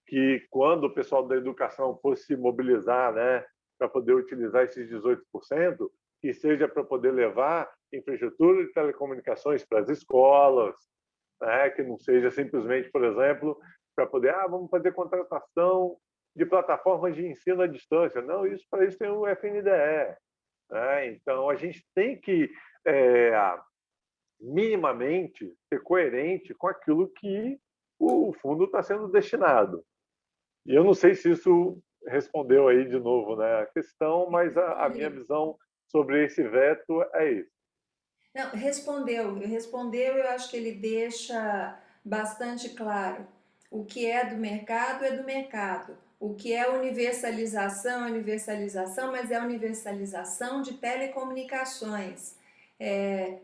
que quando o pessoal da educação fosse se mobilizar, né, para poder utilizar esses 18%, que seja para poder levar infraestrutura de telecomunicações para as escolas, né? Que não seja simplesmente, por exemplo, para poder, vamos fazer contratação de plataformas de ensino à distância. Não, isso para isso tem o FNDE. Né? Então, a gente tem que minimamente ser coerente com aquilo que o fundo está sendo destinado. E eu não sei se isso respondeu aí de novo, né, a questão, mas a minha visão sobre esse veto é isso. Não, respondeu, eu acho que ele deixa bastante claro. O que é do mercado é do mercado. O que é universalização é universalização, mas é universalização de telecomunicações.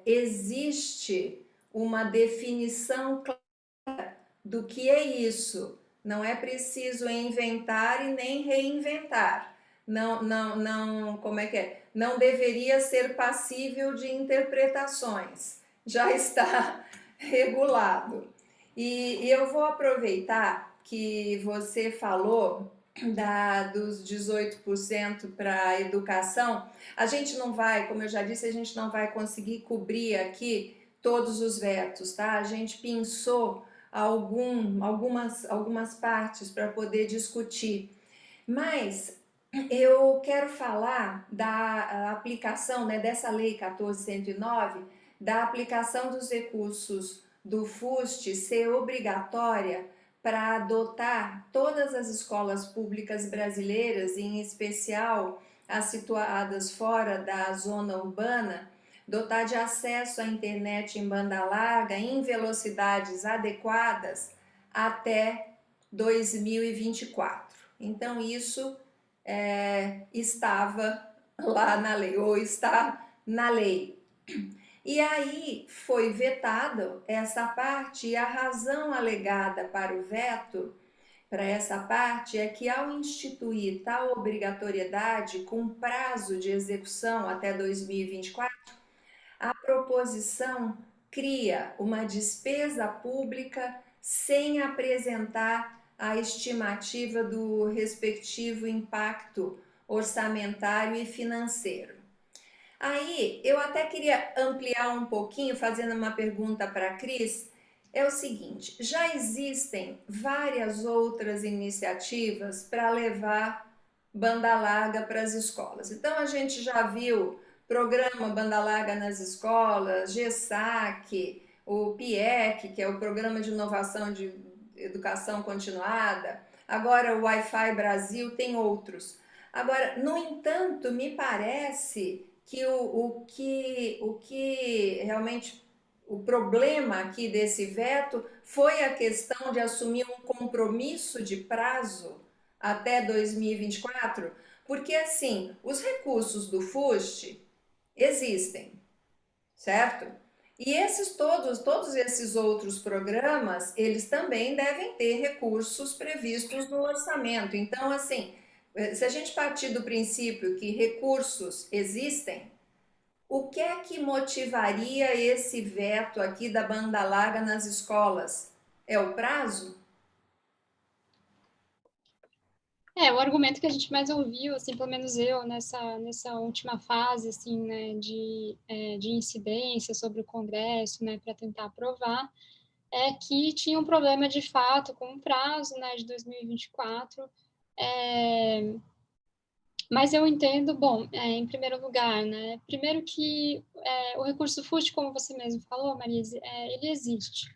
Existe uma definição clara do que é isso. Não é preciso inventar e nem reinventar. Não, como é que é? Não deveria ser passível de interpretações. Já está regulado. E eu vou aproveitar que você falou dos 18% para a educação. A gente não vai, como eu já disse, a gente não vai conseguir cobrir aqui todos os vetos, tá? A gente pensou algumas partes para poder discutir. Mas eu quero falar da aplicação, né, dessa lei 14.109, da aplicação dos recursos do FUST ser obrigatória para adotar todas as escolas públicas brasileiras, em especial as situadas fora da zona urbana, dotar de acesso à internet em banda larga em velocidades adequadas até 2024. Então, isso estava lá na lei, ou está na lei. E aí foi vetado essa parte, e a razão alegada para o veto, para essa parte, é que ao instituir tal obrigatoriedade com prazo de execução até 2024, a proposição cria uma despesa pública sem apresentar a estimativa do respectivo impacto orçamentário e financeiro. Aí, eu até queria ampliar um pouquinho, fazendo uma pergunta para a Cris. É o seguinte: já existem várias outras iniciativas para levar banda larga para as escolas. Então, a gente já viu programa Banda Larga nas Escolas, GESAC, o PIEC, que é o Programa de Inovação de Educação Continuada, agora o Wi-Fi Brasil, tem outros. Agora, no entanto, me parece que o que realmente o problema aqui desse veto foi a questão de assumir um compromisso de prazo até 2024, porque assim, os recursos do FUST existem, certo? E todos esses outros programas, eles também devem ter recursos previstos no orçamento. Então, assim, se a gente partir do princípio que recursos existem, o que é que motivaria esse veto aqui da banda larga nas escolas? É o prazo? O argumento que a gente mais ouviu, assim, pelo menos eu, nessa última fase, assim, né, de incidência sobre o Congresso, né, para tentar aprovar, é que tinha um problema de fato com o prazo, né, de 2024, mas eu entendo, bom, em primeiro lugar, né, primeiro que o recurso FUST, como você mesmo falou, Marise, ele existe.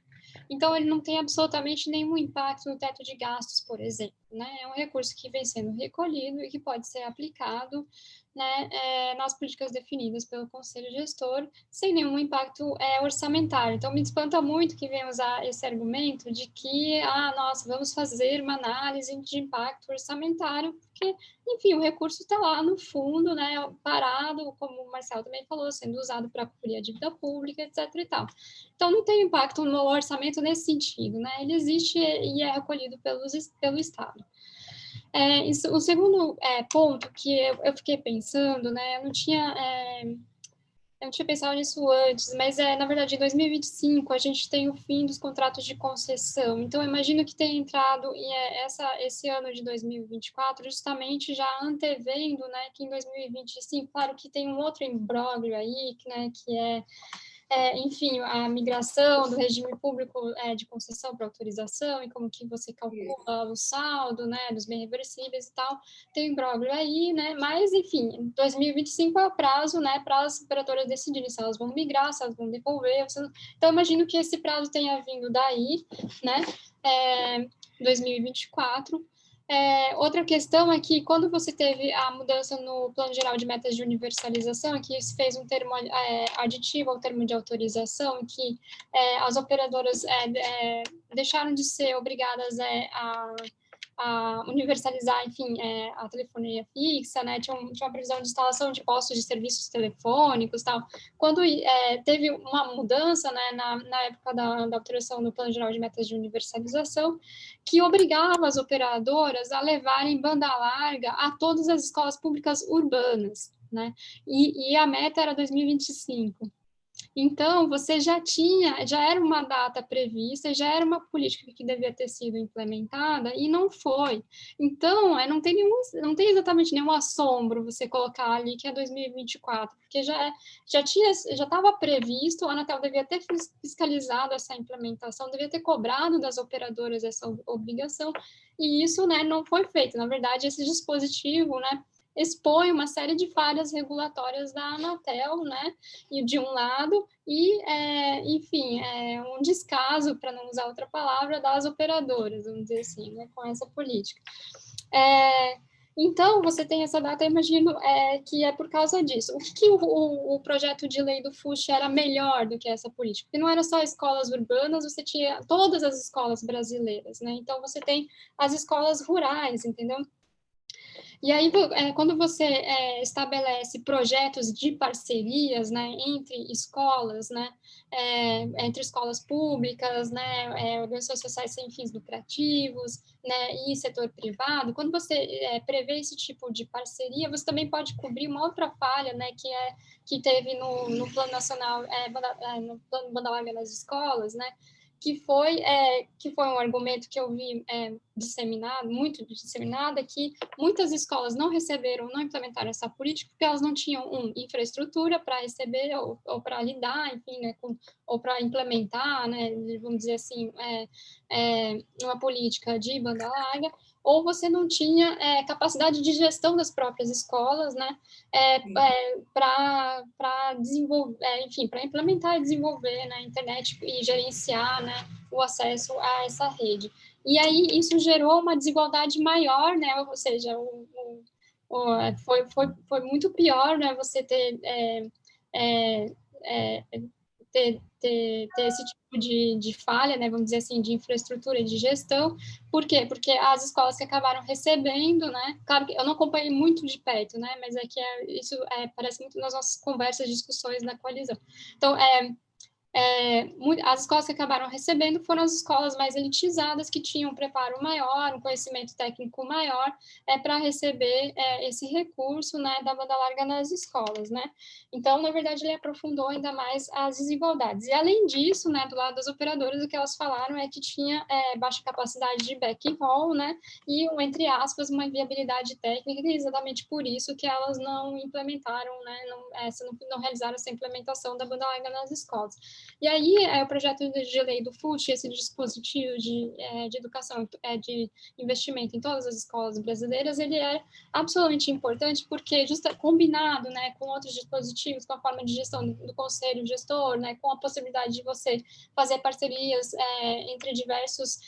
Então, ele não tem absolutamente nenhum impacto no teto de gastos, por exemplo, né? É um recurso que vem sendo recolhido e que pode ser aplicado, né, nas políticas definidas pelo Conselho Gestor, sem nenhum impacto orçamentário. Então, me espanta muito que venha usar esse argumento de que, nossa, vamos fazer uma análise de impacto orçamentário, porque, enfim, o recurso está lá no fundo, né, parado, como o Marcelo também falou, sendo usado para cobrir a dívida pública, etc. e tal. Então, não tem impacto no orçamento nesse sentido, né? Ele existe e é recolhido pelo Estado. O segundo ponto que eu fiquei pensando, né? Eu não tinha Eu não tinha pensado nisso antes, mas na verdade, em 2025 a gente tem o fim dos contratos de concessão. Então, eu imagino que tenha entrado esse ano de 2024, justamente já antevendo, né, que em 2025, claro que tem um outro imbróglio aí, né, que enfim, a migração do regime público de concessão para autorização e como que você calcula o saldo, né, dos bens reversíveis e tal, tem um imbróglio aí, né, mas, enfim, 2025 é o prazo, né, para as operadoras decidirem se elas vão migrar, se elas vão devolver, então, imagino que esse prazo tenha vindo daí, né, 2024, outra questão é que quando você teve a mudança no Plano Geral de Metas de Universalização, que isso fez um termo aditivo ao termo de autorização, em que as operadoras deixaram de ser obrigadas a universalizar, enfim, a telefonia fixa, né? Tinha uma previsão de instalação de postos de serviços telefônicos, tal. Quando teve uma mudança, né, na época da alteração do Plano Geral de Metas de Universalização, que obrigava as operadoras a levarem banda larga a todas as escolas públicas urbanas, né? E a meta era 2025. Então, você já era uma data prevista, já era uma política que devia ter sido implementada e não foi. Então, não tem exatamente nenhum assombro você colocar ali que é 2024, porque já estava previsto, a Anatel devia ter fiscalizado essa implementação, devia ter cobrado das operadoras essa obrigação, e isso, né, não foi feito. Na verdade, esse dispositivo, né, expõe uma série de falhas regulatórias da Anatel, né, e de um lado, enfim, um descaso, para não usar outra palavra, das operadoras, vamos dizer assim, né, com essa política. Então, você tem essa data, eu imagino que é por causa disso. O que o projeto de lei do FUSH era melhor do que essa política? Porque não era só escolas urbanas, você tinha todas as escolas brasileiras, né? Então, você tem as escolas rurais, entendeu? E aí, quando você estabelece projetos de parcerias, né, entre escolas, né, entre escolas públicas, né, organizações sociais sem fins lucrativos, né, e setor privado, quando você prevê esse tipo de parceria, você também pode cobrir uma outra falha, né, que teve no Plano Nacional, no Plano Banda Larga nas escolas, né, que foi um argumento que eu vi muito disseminado, é que muitas escolas não receberam, não implementaram essa política, porque elas não tinham, infraestrutura para receber ou para lidar, enfim, né, ou para implementar, né, vamos dizer assim, uma política de banda larga, ou você não tinha capacidade de gestão das próprias escolas, né, para desenvolver, enfim, para implementar e desenvolver, né, a internet e gerenciar, né, o acesso a essa rede. E aí isso gerou uma desigualdade maior, né, ou seja, foi muito pior, né, você ter esse tipo de falha, né, vamos dizer assim, de infraestrutura e de gestão. Por quê? Porque as escolas que acabaram recebendo, né, claro que eu não acompanhei muito de perto, né, mas é que isso parece muito nas nossas conversas, discussões da coalizão. Então, as escolas que acabaram recebendo foram as escolas mais elitizadas, que tinham um preparo maior, um conhecimento técnico maior, para receber esse recurso, né, da banda larga nas escolas, né? Então, na verdade, ele aprofundou ainda mais as desigualdades. E, além disso, né, do lado das operadoras, o que elas falaram é que tinha baixa capacidade de backhaul, né, e, entre aspas, uma inviabilidade técnica, e exatamente por isso que elas não implementaram, né, não realizaram essa implementação da banda larga nas escolas. E aí, o projeto de lei do FUSH, esse dispositivo de educação, de investimento em todas as escolas brasileiras, ele é absolutamente importante porque, combinado, né, com outros dispositivos, com a forma de gestão do conselho gestor, né, com a possibilidade de você fazer parcerias entre diversas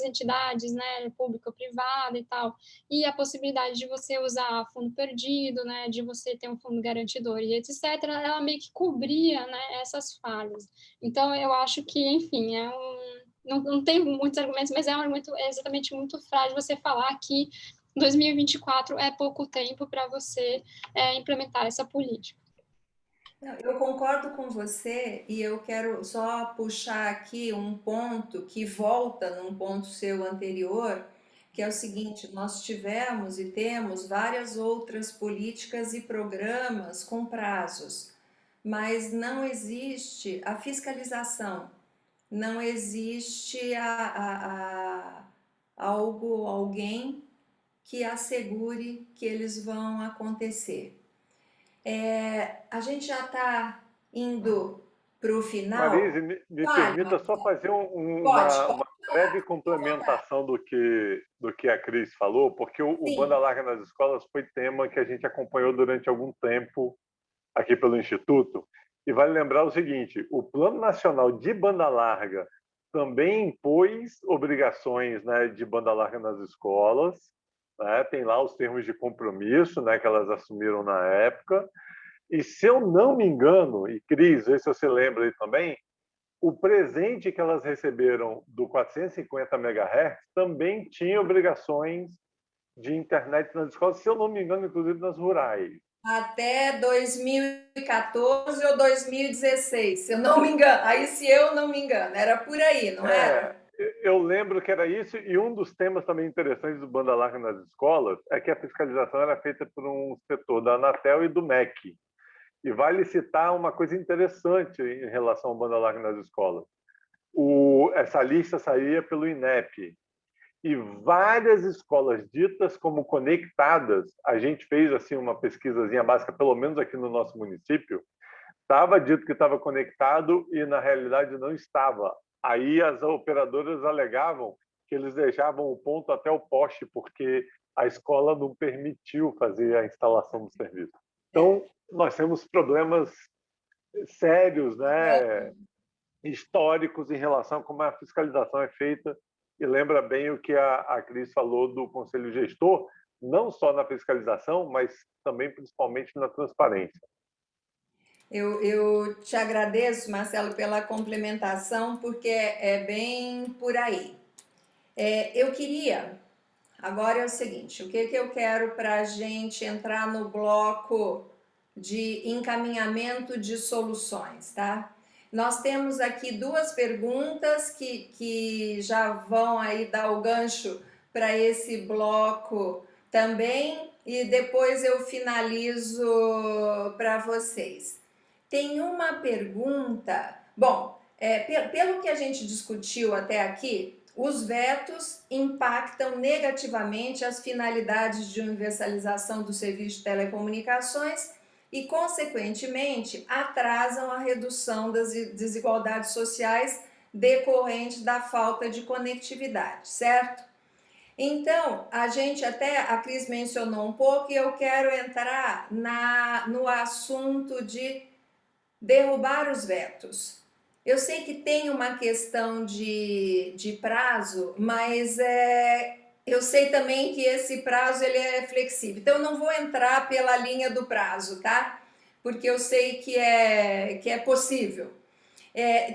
entidades, né, público-privada e tal, e a possibilidade de você usar fundo perdido, né, de você ter um fundo garantidor e etc., ela meio que cobria, né, essas falhas. Então, eu acho que, enfim, não tem muitos argumentos, mas é um argumento exatamente muito frágil você falar que 2024 é pouco tempo para você implementar essa política. Não, eu concordo com você e eu quero só puxar aqui um ponto que volta num ponto seu anterior, que é o seguinte: nós tivemos e temos várias outras políticas e programas com prazos. mas não existe a fiscalização, não existe alguém que assegure que eles vão acontecer. A gente já está indo para o final. Marise, me Fale, permita só fazer pode uma breve falar. complementação do que a Cris falou, porque o Banda Sim, Larga nas escolas foi tema que a gente acompanhou durante algum tempo aqui pelo Instituto. E vale lembrar o seguinte: o Plano Nacional de Banda Larga também impôs obrigações, né, de banda larga nas escolas, né? Tem lá os termos de compromisso, né, que elas assumiram na época. E se eu não me engano, e Cris, vê se você lembra aí também, o presente que elas receberam do 450 MHz também tinha obrigações de internet nas escolas, se eu não me engano, inclusive nas rurais. até 2014 ou 2016, se eu não me engano. Aí, se eu não me engano, era por aí, não É, era? eu lembro que era isso, e um dos temas também interessantes do Banda Larga nas escolas é que a fiscalização era feita por um setor da Anatel e do MEC. E vale citar uma coisa interessante em relação ao Banda Larga nas escolas. Essa lista saía pelo INEP, e várias escolas ditas como conectadas, a gente fez assim uma pesquisazinha básica, pelo menos aqui no nosso município, estava dito que estava conectado e na realidade não estava. Aí as operadoras alegavam que eles deixavam o ponto até o poste porque a escola não permitiu fazer a instalação do serviço. Então, nós temos problemas sérios, né, históricos em relação a como a fiscalização é feita, e lembra bem o que a Cris falou do Conselho Gestor, não só na fiscalização, mas também principalmente na transparência. Eu te agradeço, Marcelo, pela complementação, porque é bem por aí. Eu queria. Agora é o seguinte: o que, que eu quero para a gente entrar no bloco de encaminhamento de soluções, tá? Nós temos aqui duas perguntas que já vão aí dar o gancho para esse bloco também, e depois eu finalizo para vocês. Tem uma pergunta. Bom, pelo que a gente discutiu até aqui, os vetos impactam negativamente as finalidades de universalização do serviço de telecomunicações e, consequentemente, atrasam a redução das desigualdades sociais decorrentes da falta de conectividade, certo? Então, a Cris mencionou um pouco e eu quero entrar no assunto de derrubar os vetos. Eu sei que tem uma questão de prazo, mas eu sei também que esse prazo ele é flexível. Então, eu não vou entrar pela linha do prazo, tá? Porque eu sei que é possível.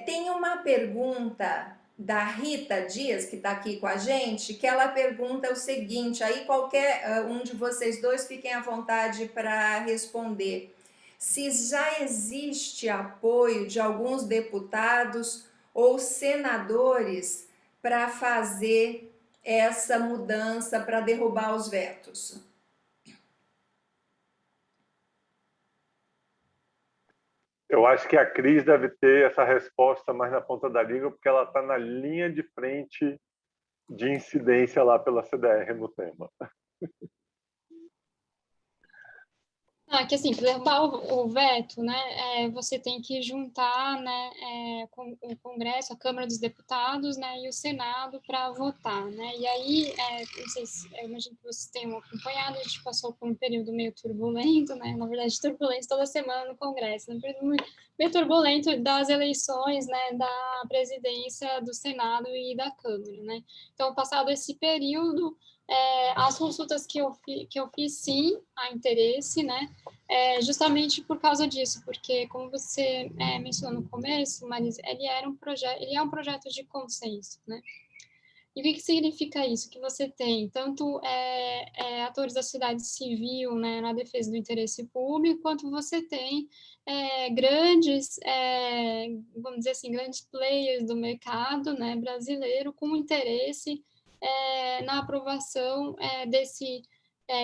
Tem uma pergunta da Rita Dias, que está aqui com a gente, que ela pergunta o seguinte, aí qualquer um de vocês dois fiquem à vontade para responder. Se já existe apoio de alguns deputados ou senadores para fazer essa mudança, para derrubar os vetos. Eu acho que a Cris deve ter essa resposta mais na ponta da língua, porque ela está na linha de frente de incidência lá pela CDR no tema. Que assim, para derrubar o veto, né, você tem que juntar, né, o Congresso, a Câmara dos Deputados, né, e o Senado para votar, né, e aí, não sei se, eu imagino que vocês tenham acompanhado, a gente passou por um período meio turbulento, né, na verdade, turbulento toda semana no Congresso, um período meio turbulento das eleições, né, da presidência do Senado e da Câmara, né, então, passado esse período, as consultas que eu fiz, sim, há interesse, né, justamente por causa disso, porque, como você mencionou no começo, Marisa, ele é um projeto de consenso, né? E o que significa isso? Que você tem tanto atores da sociedade civil, né, na defesa do interesse público, quanto você tem grandes, vamos dizer assim, grandes players do mercado, né, brasileiro com interesse na aprovação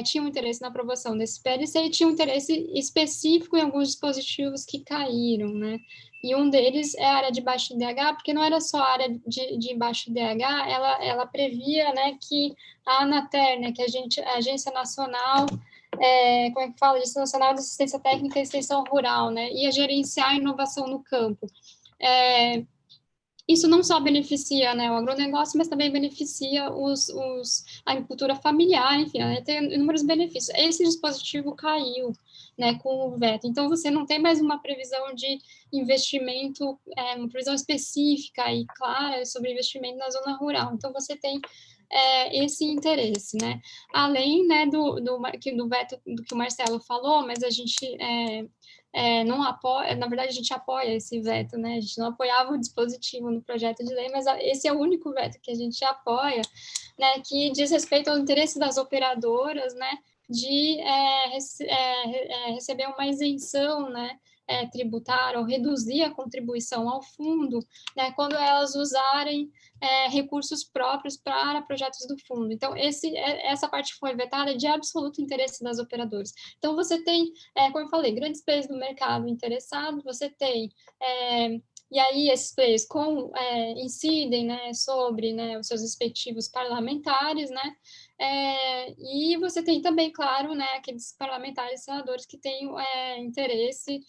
tinham interesse na aprovação desse PLC e tinham interesse específico em alguns dispositivos que caíram, né? E um deles é a área de baixo IDH, porque não era só a área de baixo IDH, ela previa, né, que a Anater, né, que a Agência Nacional, como é que fala? Agência Nacional de Assistência Técnica e Extensão Rural, né, ia gerenciar a inovação no campo. Isso não só beneficia, né, o agronegócio, mas também beneficia a agricultura familiar, enfim, né, tem inúmeros benefícios. Esse dispositivo caiu, né, com o veto. Então, você não tem mais uma previsão de investimento, uma previsão específica e clara sobre investimento na zona rural. Então, você tem esse interesse, né? Além, né, do veto do que o Marcelo falou, mas a gente não apoia, na verdade a gente apoia esse veto, né? A gente não apoiava o dispositivo no projeto de lei, mas esse é o único veto que a gente apoia, né? Que diz respeito ao interesse das operadoras, né? De receber uma isenção, né? Tributária ou reduzir a contribuição ao fundo, né? Quando elas usarem recursos próprios para projetos do fundo. Então, essa parte foi vetada de absoluto interesse das operadoras. Então, você tem, como eu falei, grandes players do mercado interessados, você tem e aí esses players incidem, né, sobre, né, os seus respectivos parlamentares, né, e você tem também, claro, né, aqueles parlamentares e senadores que têm interesse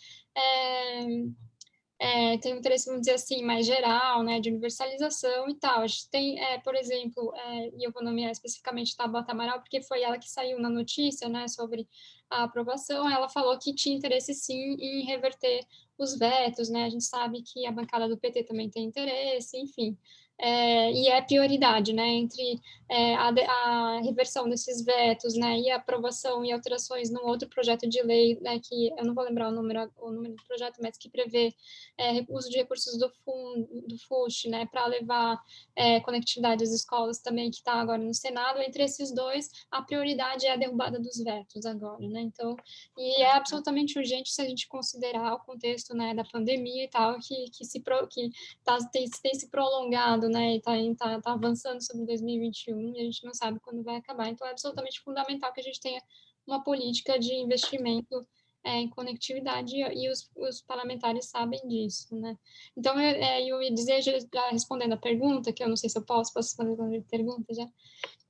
tem um interesse, vamos dizer assim, mais geral, né, de universalização e tal. A gente tem, por exemplo, e eu vou nomear especificamente Tabata Amaral, porque foi ela que saiu na notícia, né, sobre a aprovação, ela falou que tinha interesse, sim, em reverter os vetos, né, a gente sabe que a bancada do PT também tem interesse, enfim. E é prioridade, né, entre a reversão desses vetos, né, e a aprovação e alterações num outro projeto de lei, né, que eu não vou lembrar o número do projeto, mas que prevê uso de recursos do FUST, né, para levar conectividade às escolas também, que está agora no Senado. Entre esses dois, a prioridade é a derrubada dos vetos agora, né, então, e é absolutamente urgente se a gente considerar o contexto, né, da pandemia e tal, que tem se prolongado, né, e tá avançando sobre 2021 e a gente não sabe quando vai acabar, então é absolutamente fundamental que a gente tenha uma política de investimento em conectividade e os parlamentares sabem disso, né? Então, eu ia dizer, já respondendo a pergunta, que eu não sei se eu posso responder a pergunta já,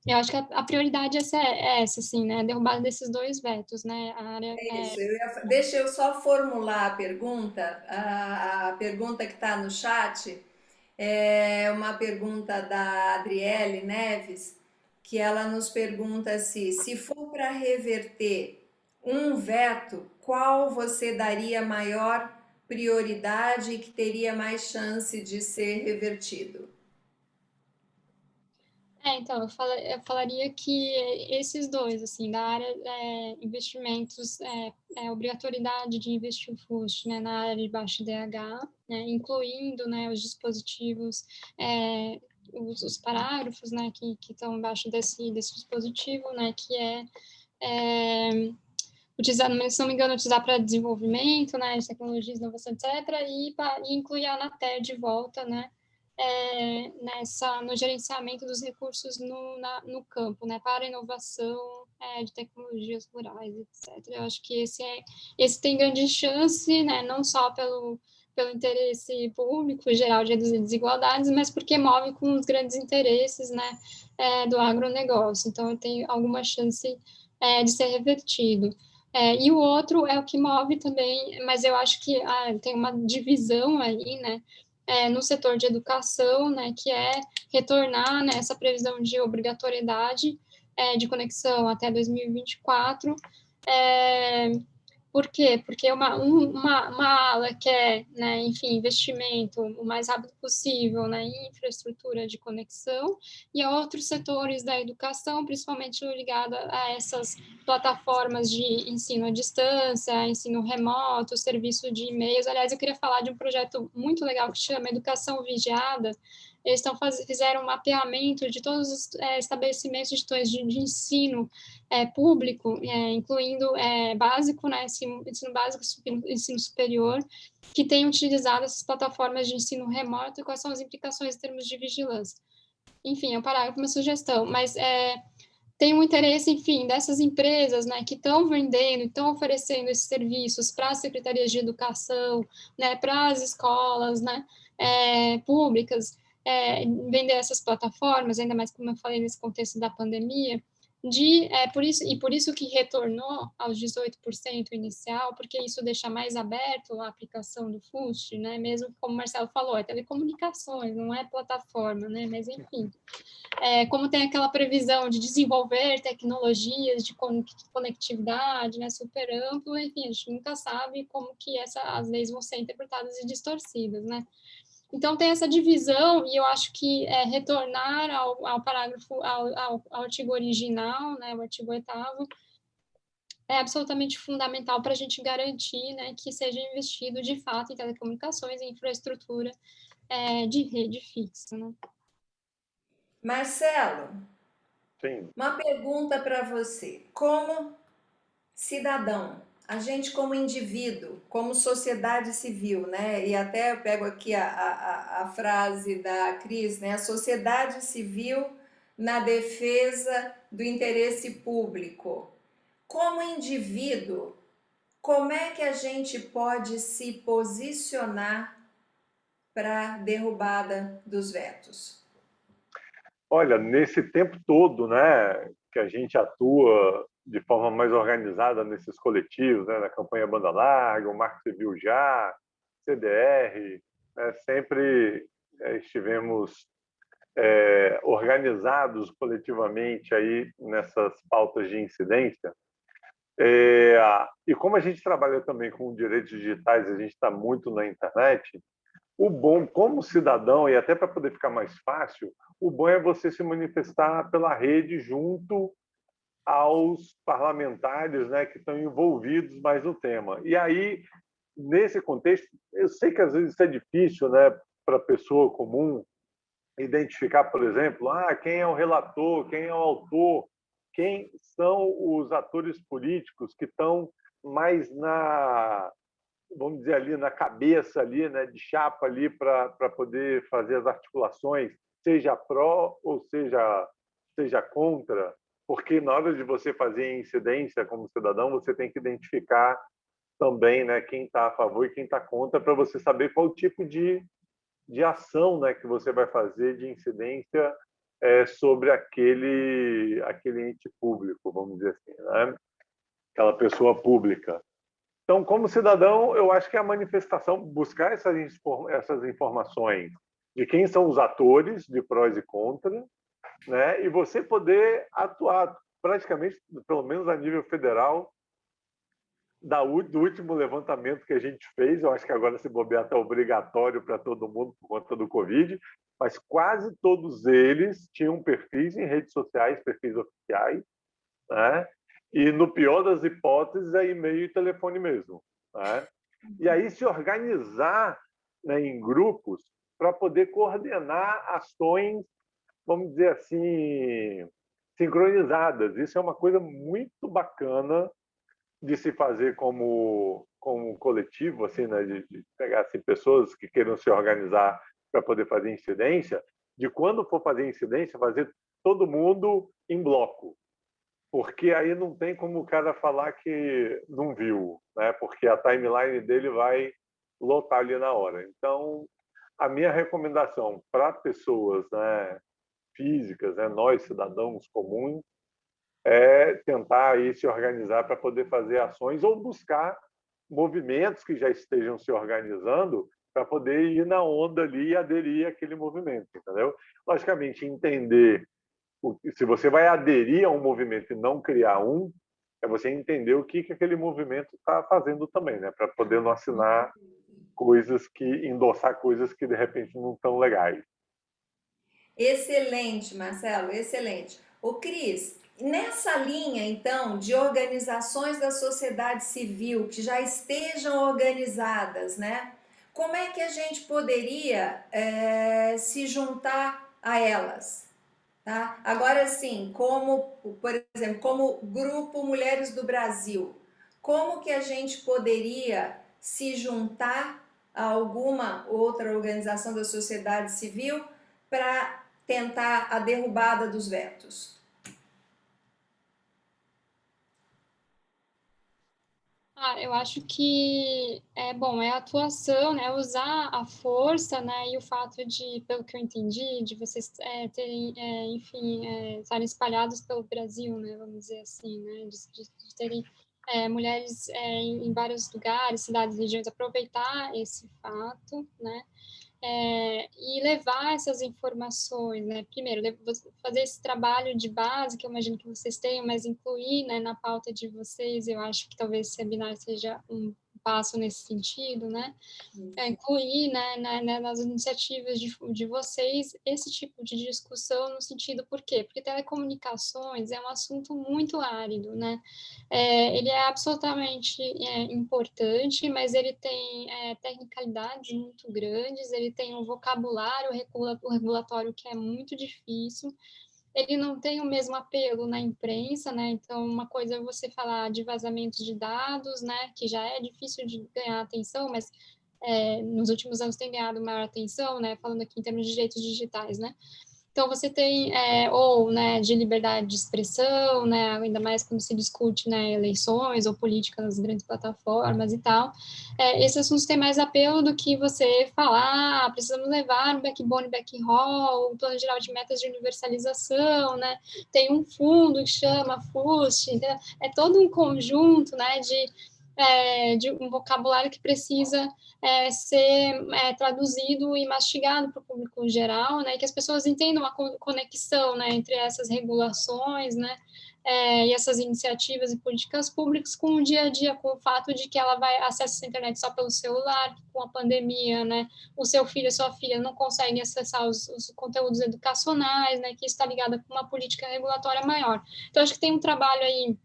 eu acho que a prioridade é essa, assim, né? A derrubada desses dois vetos, né? A área Isso, deixa eu só formular a pergunta. A pergunta que está no chat é uma pergunta da Adriele Neves, que ela nos pergunta se for para reverter um veto, qual você daria maior prioridade e que teria mais chance de ser revertido? Então, eu falaria que esses dois, assim, da área investimentos, obrigatoriedade de investir o FUST, né, na área de baixo DH, né, incluindo, né, os dispositivos, os parágrafos, né, que estão embaixo desse dispositivo, né, que utilizar, se não me engano, utilizar para desenvolvimento, né, de tecnologias, inovação, etc., e incluir a Anatel de volta, né, no gerenciamento dos recursos no campo, né, para inovação de tecnologias rurais, etc. Eu acho que esse tem grande chance, né, não só pelo interesse público geral de reduzir desigualdades, mas porque move com os grandes interesses, né, do agronegócio. Então, tem alguma chance de ser revertido. E o outro é o que move também, mas eu acho que tem uma divisão aí, né, no setor de educação, né, que é retornar, né, essa previsão de obrigatoriedade de conexão até 2024. Por quê? Porque uma ala quer, né, enfim, investimento o mais rápido possível, né, em infraestrutura de conexão, e outros setores da educação, principalmente ligada a essas plataformas de ensino à distância, ensino remoto, serviço de e-mails. Aliás, eu queria falar de um projeto muito legal que chama Educação Vigiada. Eles fizeram um mapeamento de todos os estabelecimentos de ensino público, incluindo básico, né, ensino básico, ensino superior, que tem utilizado essas plataformas de ensino remoto e quais são as implicações em termos de vigilância. Enfim, é um parágrafo, uma sugestão, mas tem um interesse, enfim, dessas empresas, né, que estão vendendo, estão oferecendo esses serviços para as secretarias de educação, né, para as escolas, né, públicas, vender essas plataformas, ainda mais como eu falei nesse contexto da pandemia, por isso que retornou aos 18% inicial, porque isso deixa mais aberto a aplicação do FUST, né? Mesmo como o Marcelo falou, é telecomunicações, não é plataforma, né? Mas enfim, como tem aquela previsão de desenvolver tecnologias de conectividade, né? Super amplo, enfim, a gente nunca sabe como que as leis vão ser interpretadas e distorcidas, né? Então, tem essa divisão, e eu acho que retornar ao parágrafo, ao artigo original, né, o artigo 8º, é absolutamente fundamental para a gente garantir, né, que seja investido, de fato, em telecomunicações e infraestrutura de rede fixa. Né? Marcelo, Sim. uma pergunta para você. Como cidadão, a gente como indivíduo, como sociedade civil, né? E até eu pego aqui a frase da Cris, né? A sociedade civil na defesa do interesse público. Como indivíduo, como é que a gente pode se posicionar para a derrubada dos vetos? Olha, nesse tempo todo, né, que a gente atua de forma mais organizada nesses coletivos, né, na campanha Banda Larga, o Marco Civil Já, CDR, né, sempre estivemos organizados coletivamente aí nessas pautas de incidência. E como a gente trabalha também com direitos digitais, a gente está muito na internet, o bom, como cidadão, e até para poder ficar mais fácil, o bom é você se manifestar pela rede junto aos parlamentares, né, que estão envolvidos mais no tema. E aí, nesse contexto, eu sei que às vezes isso é difícil, né, para a pessoa comum identificar, por exemplo, quem é o relator, quem é o autor, quem são os atores políticos que estão mais vamos dizer ali na cabeça ali, né, de chapa ali para poder fazer as articulações, seja pró ou seja contra, porque na hora de você fazer incidência como cidadão, você tem que identificar também, né, quem está a favor e quem está contra, para você saber qual tipo de ação, né, que você vai fazer de incidência sobre aquele ente público, vamos dizer assim, né? Aquela pessoa pública. Então, como cidadão, eu acho que a manifestação, buscar essas informações de quem são os atores, de prós e contras, né? E você poder atuar praticamente, pelo menos a nível federal, do último levantamento que a gente fez, eu acho que agora se bobear está obrigatório para todo mundo por conta do Covid, mas quase todos eles tinham perfis em redes sociais, perfis oficiais, né? E no pior das hipóteses é e-mail e telefone mesmo, né? E aí se organizar, né, em grupos para poder coordenar ações, vamos dizer assim, sincronizadas. Isso é uma coisa muito bacana de se fazer como coletivo, assim, né, de pegar assim, pessoas que queiram se organizar para poder fazer incidência, de quando for fazer incidência, fazer todo mundo em bloco, porque aí não tem como o cara falar que não viu, né? Porque a timeline dele vai lotar ali na hora. Então, a minha recomendação para pessoas, né, físicas, né, nós cidadãos comuns, é tentar aí se organizar para poder fazer ações ou buscar movimentos que já estejam se organizando para poder ir na onda ali e aderir àquele movimento, entendeu? Logicamente, entender se você vai aderir a um movimento e não criar um, é você entender o que aquele movimento está fazendo também, né? Para poder não assinar coisas endossar coisas que de repente não estão legais. Excelente, Marcelo, excelente. O Cris, nessa linha, então, de organizações da sociedade civil que já estejam organizadas, né? Como é que a gente poderia se juntar a elas? Tá? Agora sim, como, por exemplo, como Grupo Mulheres do Brasil, como que a gente poderia se juntar a alguma outra organização da sociedade civil para tentar a derrubada dos vetos? Eu acho que é bom, é a atuação, né, usar a força, né, e o fato de, pelo que eu entendi, de vocês terem, enfim, estarem espalhados pelo Brasil, né, vamos dizer assim, né, de terem mulheres em vários lugares, cidades, regiões, aproveitar esse fato, né, e levar essas informações, né? Primeiro, fazer esse trabalho de base, que eu imagino que vocês tenham, mas incluir, né, na pauta de vocês, eu acho que talvez esse webinar seja um passo nesse sentido, né? Incluir, nas iniciativas de vocês esse tipo de discussão no sentido, por quê? Porque telecomunicações é um assunto muito árido, né? Ele é absolutamente importante, mas ele tem tecnicalidades muito grandes, ele tem um vocabulário regulatório que é muito difícil, ele não tem o mesmo apelo na imprensa, né? Então, uma coisa é você falar de vazamentos de dados, né? Que já é difícil de ganhar atenção, mas nos últimos anos tem ganhado maior atenção, né? Falando aqui em termos de direitos digitais, né? Então, você tem, né, de liberdade de expressão, né, ainda mais quando se discute, né, eleições ou política nas grandes plataformas e tal. Esses assuntos têm mais apelo do que você falar, precisamos levar um backbone, backhaul, um plano geral de metas de universalização, né, tem um fundo que chama FUST, entendeu? É todo um conjunto, né, de um vocabulário que precisa ser traduzido e mastigado para o público geral, né, e que as pessoas entendam a conexão, né, entre essas regulações, né, e essas iniciativas e políticas públicas com o dia a dia, com o fato de que ela vai acessar a internet só pelo celular, com a pandemia, né, o seu filho e sua filha não conseguem acessar os conteúdos educacionais, né, que está ligado com uma política regulatória maior. Então, acho que tem um trabalho aí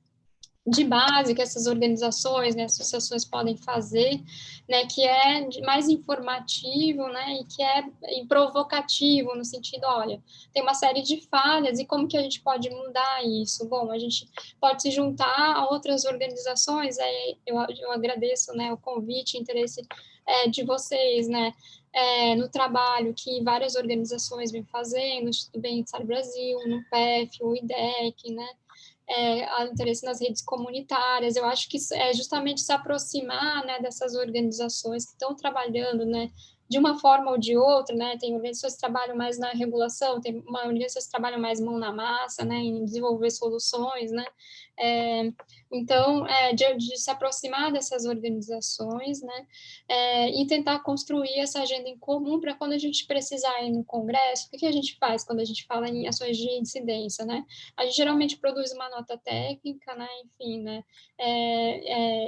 de base que essas organizações, né, associações podem fazer, né, que é mais informativo, né, e que é provocativo no sentido, olha, tem uma série de falhas e como que a gente pode mudar isso? Bom, a gente pode se juntar a outras organizações, eu agradeço, né, o convite, o interesse de vocês, né, no trabalho que várias organizações vêm fazendo, o Instituto Bem-Estar Brasil, no PEF, o IDEC, né, interesse nas redes comunitárias. Eu acho que é justamente se aproximar, né, dessas organizações que estão trabalhando, né, de uma forma ou de outra, né, tem organizações que trabalham mais na regulação, tem organizações que trabalham mais mão na massa, né, em desenvolver soluções, né, então, de se aproximar dessas organizações, né, e tentar construir essa agenda em comum para quando a gente precisar ir no Congresso, o que a gente faz quando a gente fala em ações de incidência, né? A gente geralmente produz uma nota técnica, né, enfim, né,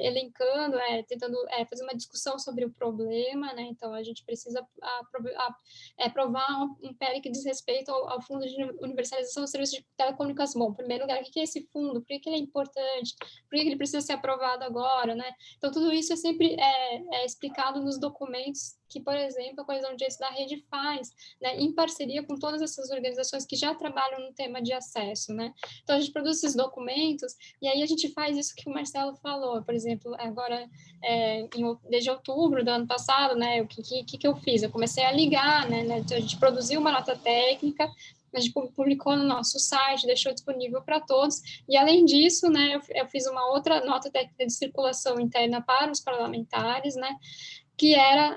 elencando, tentando fazer uma discussão sobre o problema, né, então a gente precisa provar um PL que diz respeito ao Fundo de Universalização do Serviço de Telecomunicação. Bom, em primeiro lugar, o que é esse fundo? Por que ele é importante? Por que ele precisa ser aprovado agora, né? Então, tudo isso é sempre explicado nos documentos que, por exemplo, a Coalizão de Direitos da Rede faz, né, em parceria com todas essas organizações que já trabalham no tema de acesso, né? Então, a gente produz esses documentos e aí a gente faz isso que o Marcelo falou, por exemplo, agora, desde outubro do ano passado, né, o que eu fiz? Eu comecei a ligar, né, então a gente produziu uma nota técnica, a gente publicou no nosso site, deixou disponível para todos, e além disso, né, eu fiz uma outra nota técnica de circulação interna para os parlamentares, né, que era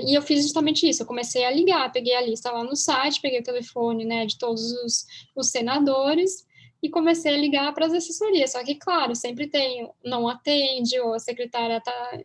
e eu fiz justamente isso, eu comecei a ligar, peguei a lista lá no site, peguei o telefone, né, de todos os senadores e comecei a ligar para as assessorias, só que, claro, sempre tem, não atende, ou a secretária está,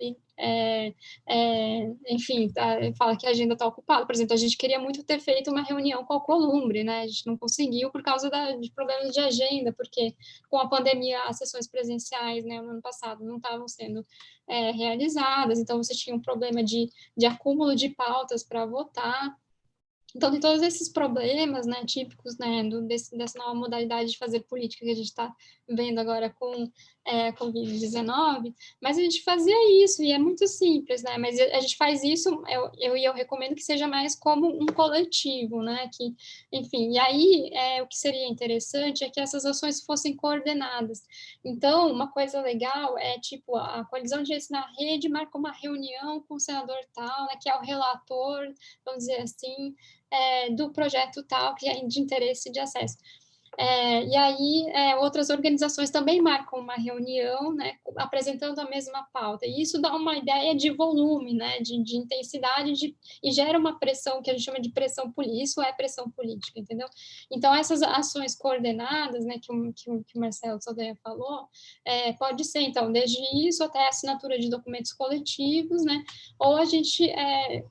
enfim, fala que a agenda está ocupada. Por exemplo, a gente queria muito ter feito uma reunião com a Columbre, né, a gente não conseguiu por causa de problemas de agenda, porque com a pandemia as sessões presenciais, né, no ano passado não estavam sendo realizadas, então você tinha um problema de acúmulo de pautas para votar. Então, tem todos esses problemas, né, típicos, né, dessa nova modalidade de fazer política que a gente está vendo agora com Covid-19, mas a gente fazia isso, e é muito simples, né, mas a gente faz isso, eu recomendo que seja mais como um coletivo, né, que, enfim, e aí, o que seria interessante é que essas ações fossem coordenadas. Então, uma coisa legal é, tipo, a Coalizão de Direitos na Rede marca uma reunião com o senador tal, né, que é o relator, vamos dizer assim, do projeto tal, que é de interesse de acesso. E aí, outras organizações também marcam uma reunião, né, apresentando a mesma pauta. E isso dá uma ideia de volume, né, de intensidade, e gera uma pressão que a gente chama de pressão política. Isso é pressão política, entendeu? Então, essas ações coordenadas, né, que o Marcelo Saldanha falou, pode ser, então, desde isso até a assinatura de documentos coletivos, né, ou a gente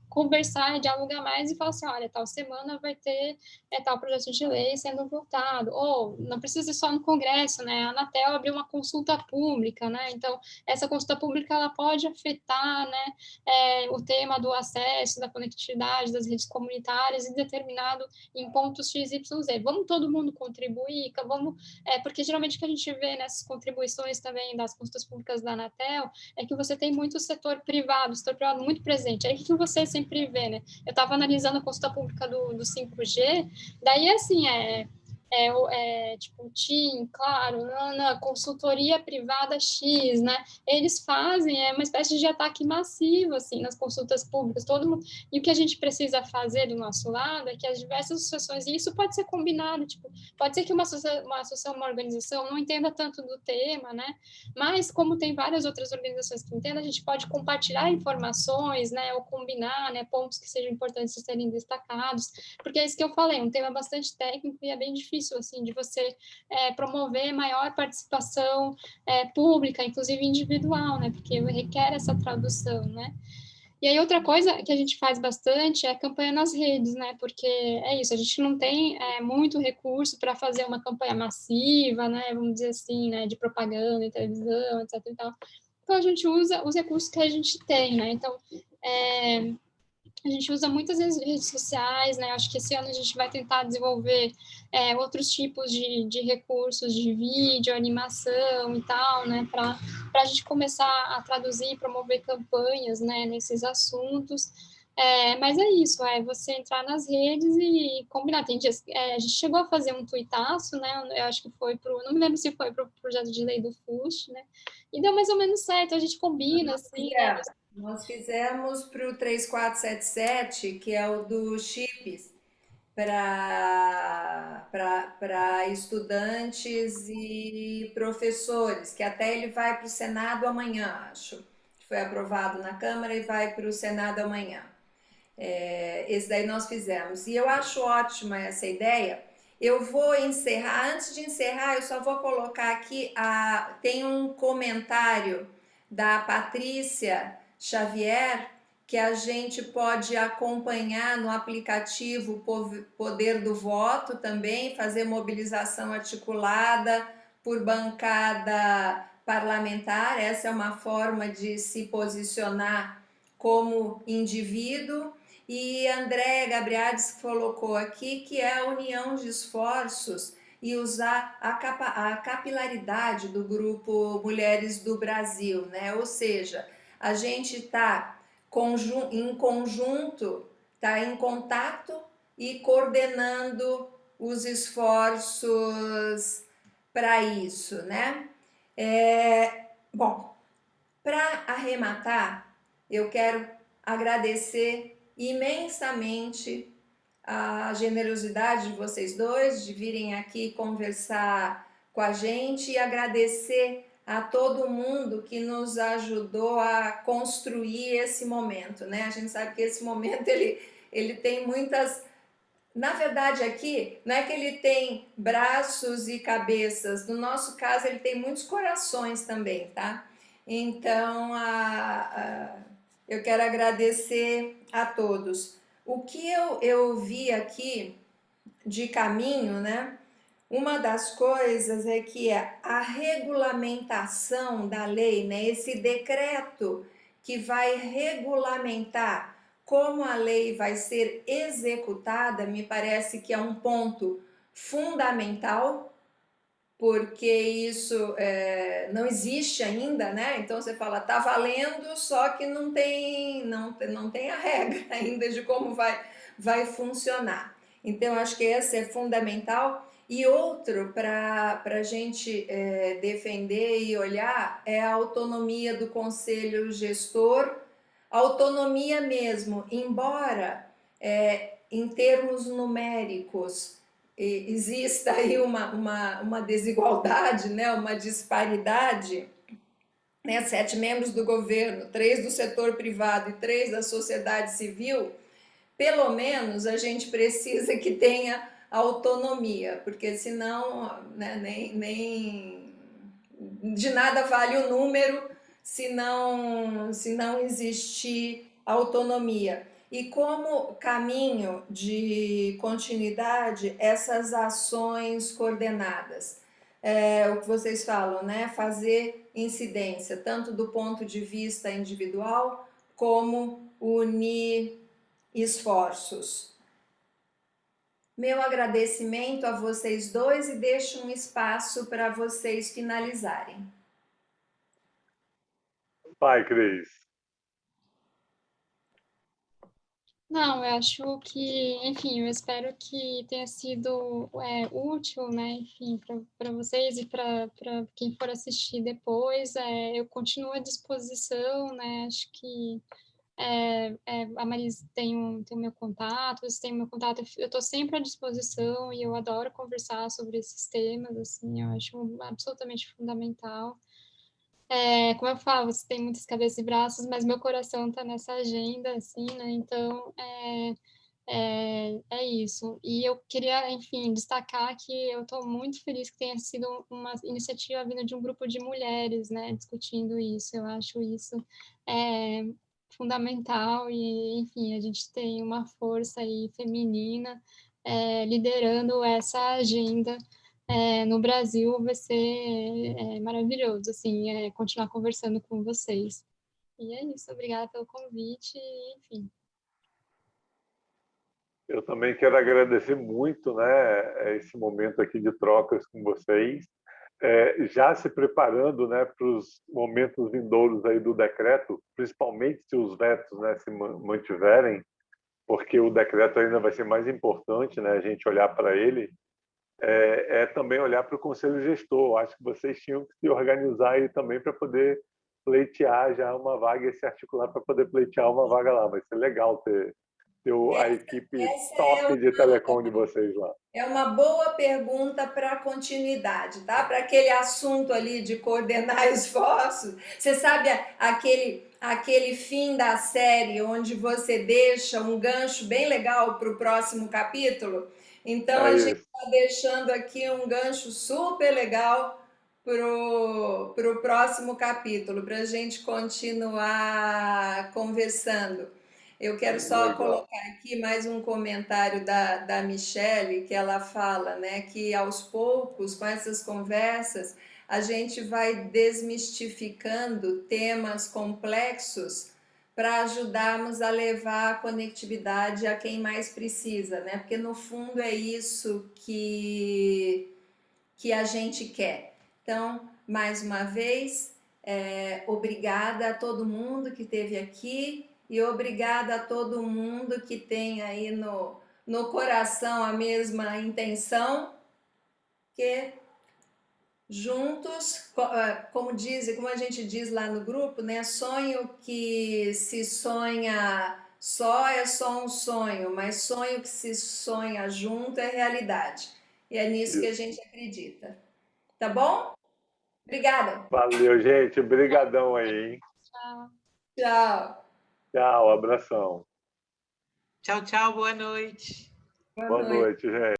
conversar e dialogar mais e falar assim, olha, tal semana vai ter tal projeto de lei sendo votado, ou não precisa ser só no Congresso, né? A Anatel abriu uma consulta pública, né? Então, essa consulta pública ela pode afetar, né, o tema do acesso, da conectividade, das redes comunitárias em pontos X, Y, Z. Vamos todo mundo contribuir, vamos, porque geralmente o que a gente vê nessas contribuições também das consultas públicas da Anatel é que você tem muito setor privado muito presente. Aí o que você sempre vê, né? Eu estava analisando a consulta pública do 5G, daí, assim, tipo, TIM, claro, na consultoria privada X, né? Eles fazem uma espécie de ataque massivo, assim, nas consultas públicas, todo mundo. E o que a gente precisa fazer do nosso lado é que as diversas associações, e isso pode ser combinado, tipo, pode ser que uma associação, uma organização não entenda tanto do tema, né? Mas, como tem várias outras organizações que entendem, a gente pode compartilhar informações, né? Ou combinar, né? Pontos que sejam importantes de serem destacados, porque é isso que eu falei, um tema bastante técnico e é bem difícil, assim, de você promover maior participação pública, inclusive individual, né, porque requer essa tradução, né. E aí outra coisa que a gente faz bastante é campanha nas redes, né, porque é isso, a gente não tem muito recurso para fazer uma campanha massiva, né, vamos dizer assim, né, de propaganda em televisão, etc e tal. Então a gente usa os recursos que a gente tem, né, então a gente usa muitas redes sociais, né? Acho que esse ano a gente vai tentar desenvolver outros tipos de recursos de vídeo, animação e tal, né? Para a gente começar a traduzir e promover campanhas, né? Nesses assuntos. Mas é isso, você entrar nas redes e combinar. Tem dias, a gente chegou a fazer um tuitaço, né? Eu acho que foi não me lembro se foi para o projeto de lei do FUST, né? E deu mais ou menos certo, a gente combina, assim, né? Nós fizemos para o 3477, que é o dos chips, para estudantes e professores, que até ele vai para o Senado amanhã, acho. Foi aprovado na Câmara e vai para o Senado amanhã. Esse daí nós fizemos. E eu acho ótima essa ideia. Eu vou encerrar. Antes de encerrar, eu só vou colocar aqui. Tem um comentário da Patrícia Xavier que a gente pode acompanhar no aplicativo Poder do Voto também, fazer mobilização articulada por bancada parlamentar. Essa é uma forma de se posicionar como indivíduo. E André Gabriades colocou aqui que é a união de esforços e usar a capilaridade do grupo Mulheres do Brasil, né? Ou seja, a gente está em conjunto, está em contato e coordenando os esforços para isso, né? Bom, para arrematar, eu quero agradecer imensamente a generosidade de vocês dois de virem aqui conversar com a gente e agradecer a todo mundo que nos ajudou a construir esse momento, né? A gente sabe que esse momento ele tem muitas. Na verdade, aqui não é que ele tem braços e cabeças, no nosso caso, ele tem muitos corações também, tá? Então, eu quero agradecer a todos. O que eu vi aqui de caminho, né? Uma das coisas é que a regulamentação da lei, né? Esse decreto que vai regulamentar como a lei vai ser executada, me parece que é um ponto fundamental, porque isso não existe ainda, né? Então você fala, tá valendo, só que não tem a regra ainda de como vai funcionar. Então acho que esse é fundamental. E outro para a gente defender e olhar é a autonomia do conselho gestor, autonomia mesmo, embora em termos numéricos exista aí uma desigualdade, né, uma disparidade, né, 7 membros do governo, 3 do setor privado e 3 da sociedade civil, pelo menos a gente precisa que tenha autonomia, porque senão, né, nem de nada vale o número se não existir autonomia. E como caminho de continuidade, essas ações coordenadas, o que vocês falam, né? Fazer incidência, tanto do ponto de vista individual, como unir esforços. Meu agradecimento a vocês dois e deixo um espaço para vocês finalizarem. Vai, Cris. Não, eu acho que, enfim, eu espero que tenha sido útil, né, enfim, para vocês e para quem for assistir depois. Eu continuo à disposição, né, acho que a Marisa tem o meu contato, você tem o meu contato, eu estou sempre à disposição e eu adoro conversar sobre esses temas, assim, eu acho absolutamente fundamental. Como eu falo, você tem muitas cabeças e braços, mas meu coração está nessa agenda, assim, né? Então, é isso. E eu queria, enfim, destacar que eu estou muito feliz que tenha sido uma iniciativa vinda de um grupo de mulheres, né, discutindo isso. Eu acho isso fundamental e, enfim, a gente tem uma força aí feminina liderando essa agenda no Brasil. Vai ser maravilhoso, assim, continuar conversando com vocês. E é isso, obrigada pelo convite, enfim. Eu também quero agradecer muito, né, esse momento aqui de trocas com vocês, já se preparando, né, para os momentos vindouros aí do decreto, principalmente se os vetos, né, se mantiverem, porque o decreto ainda vai ser mais importante, né, a gente olhar para ele, também olhar para o Conselho Gestor. Acho que vocês tinham que se organizar aí também para poder pleitear já uma vaga e se articular para poder pleitear uma vaga lá. Vai ser legal ter a equipe Essa top de telecom de vocês lá. é uma boa pergunta para continuidade, tá? Para aquele assunto ali de coordenar esforços. Você sabe aquele fim da série onde você deixa um gancho bem legal para o próximo capítulo? Então a gente está deixando aqui um gancho super legal para o próximo capítulo, para a gente continuar conversando. Eu quero só colocar aqui mais um comentário da Michele, que ela fala, né, que aos poucos, com essas conversas, a gente vai desmistificando temas complexos para ajudarmos a levar a conectividade a quem mais precisa, né? Porque no fundo é isso que a gente quer. Então, mais uma vez, obrigada a todo mundo que esteve aqui e obrigada a todo mundo que tem aí no coração a mesma intenção, que juntos, como a gente diz lá no grupo, né? Sonho que se sonha só é só um sonho, mas sonho que se sonha junto é realidade. E é nisso que a gente acredita. Tá bom? Obrigada. Valeu, gente. Obrigadão aí, hein? Tchau. Tchau. Tchau, abração. Tchau, tchau, boa noite. Boa noite, gente.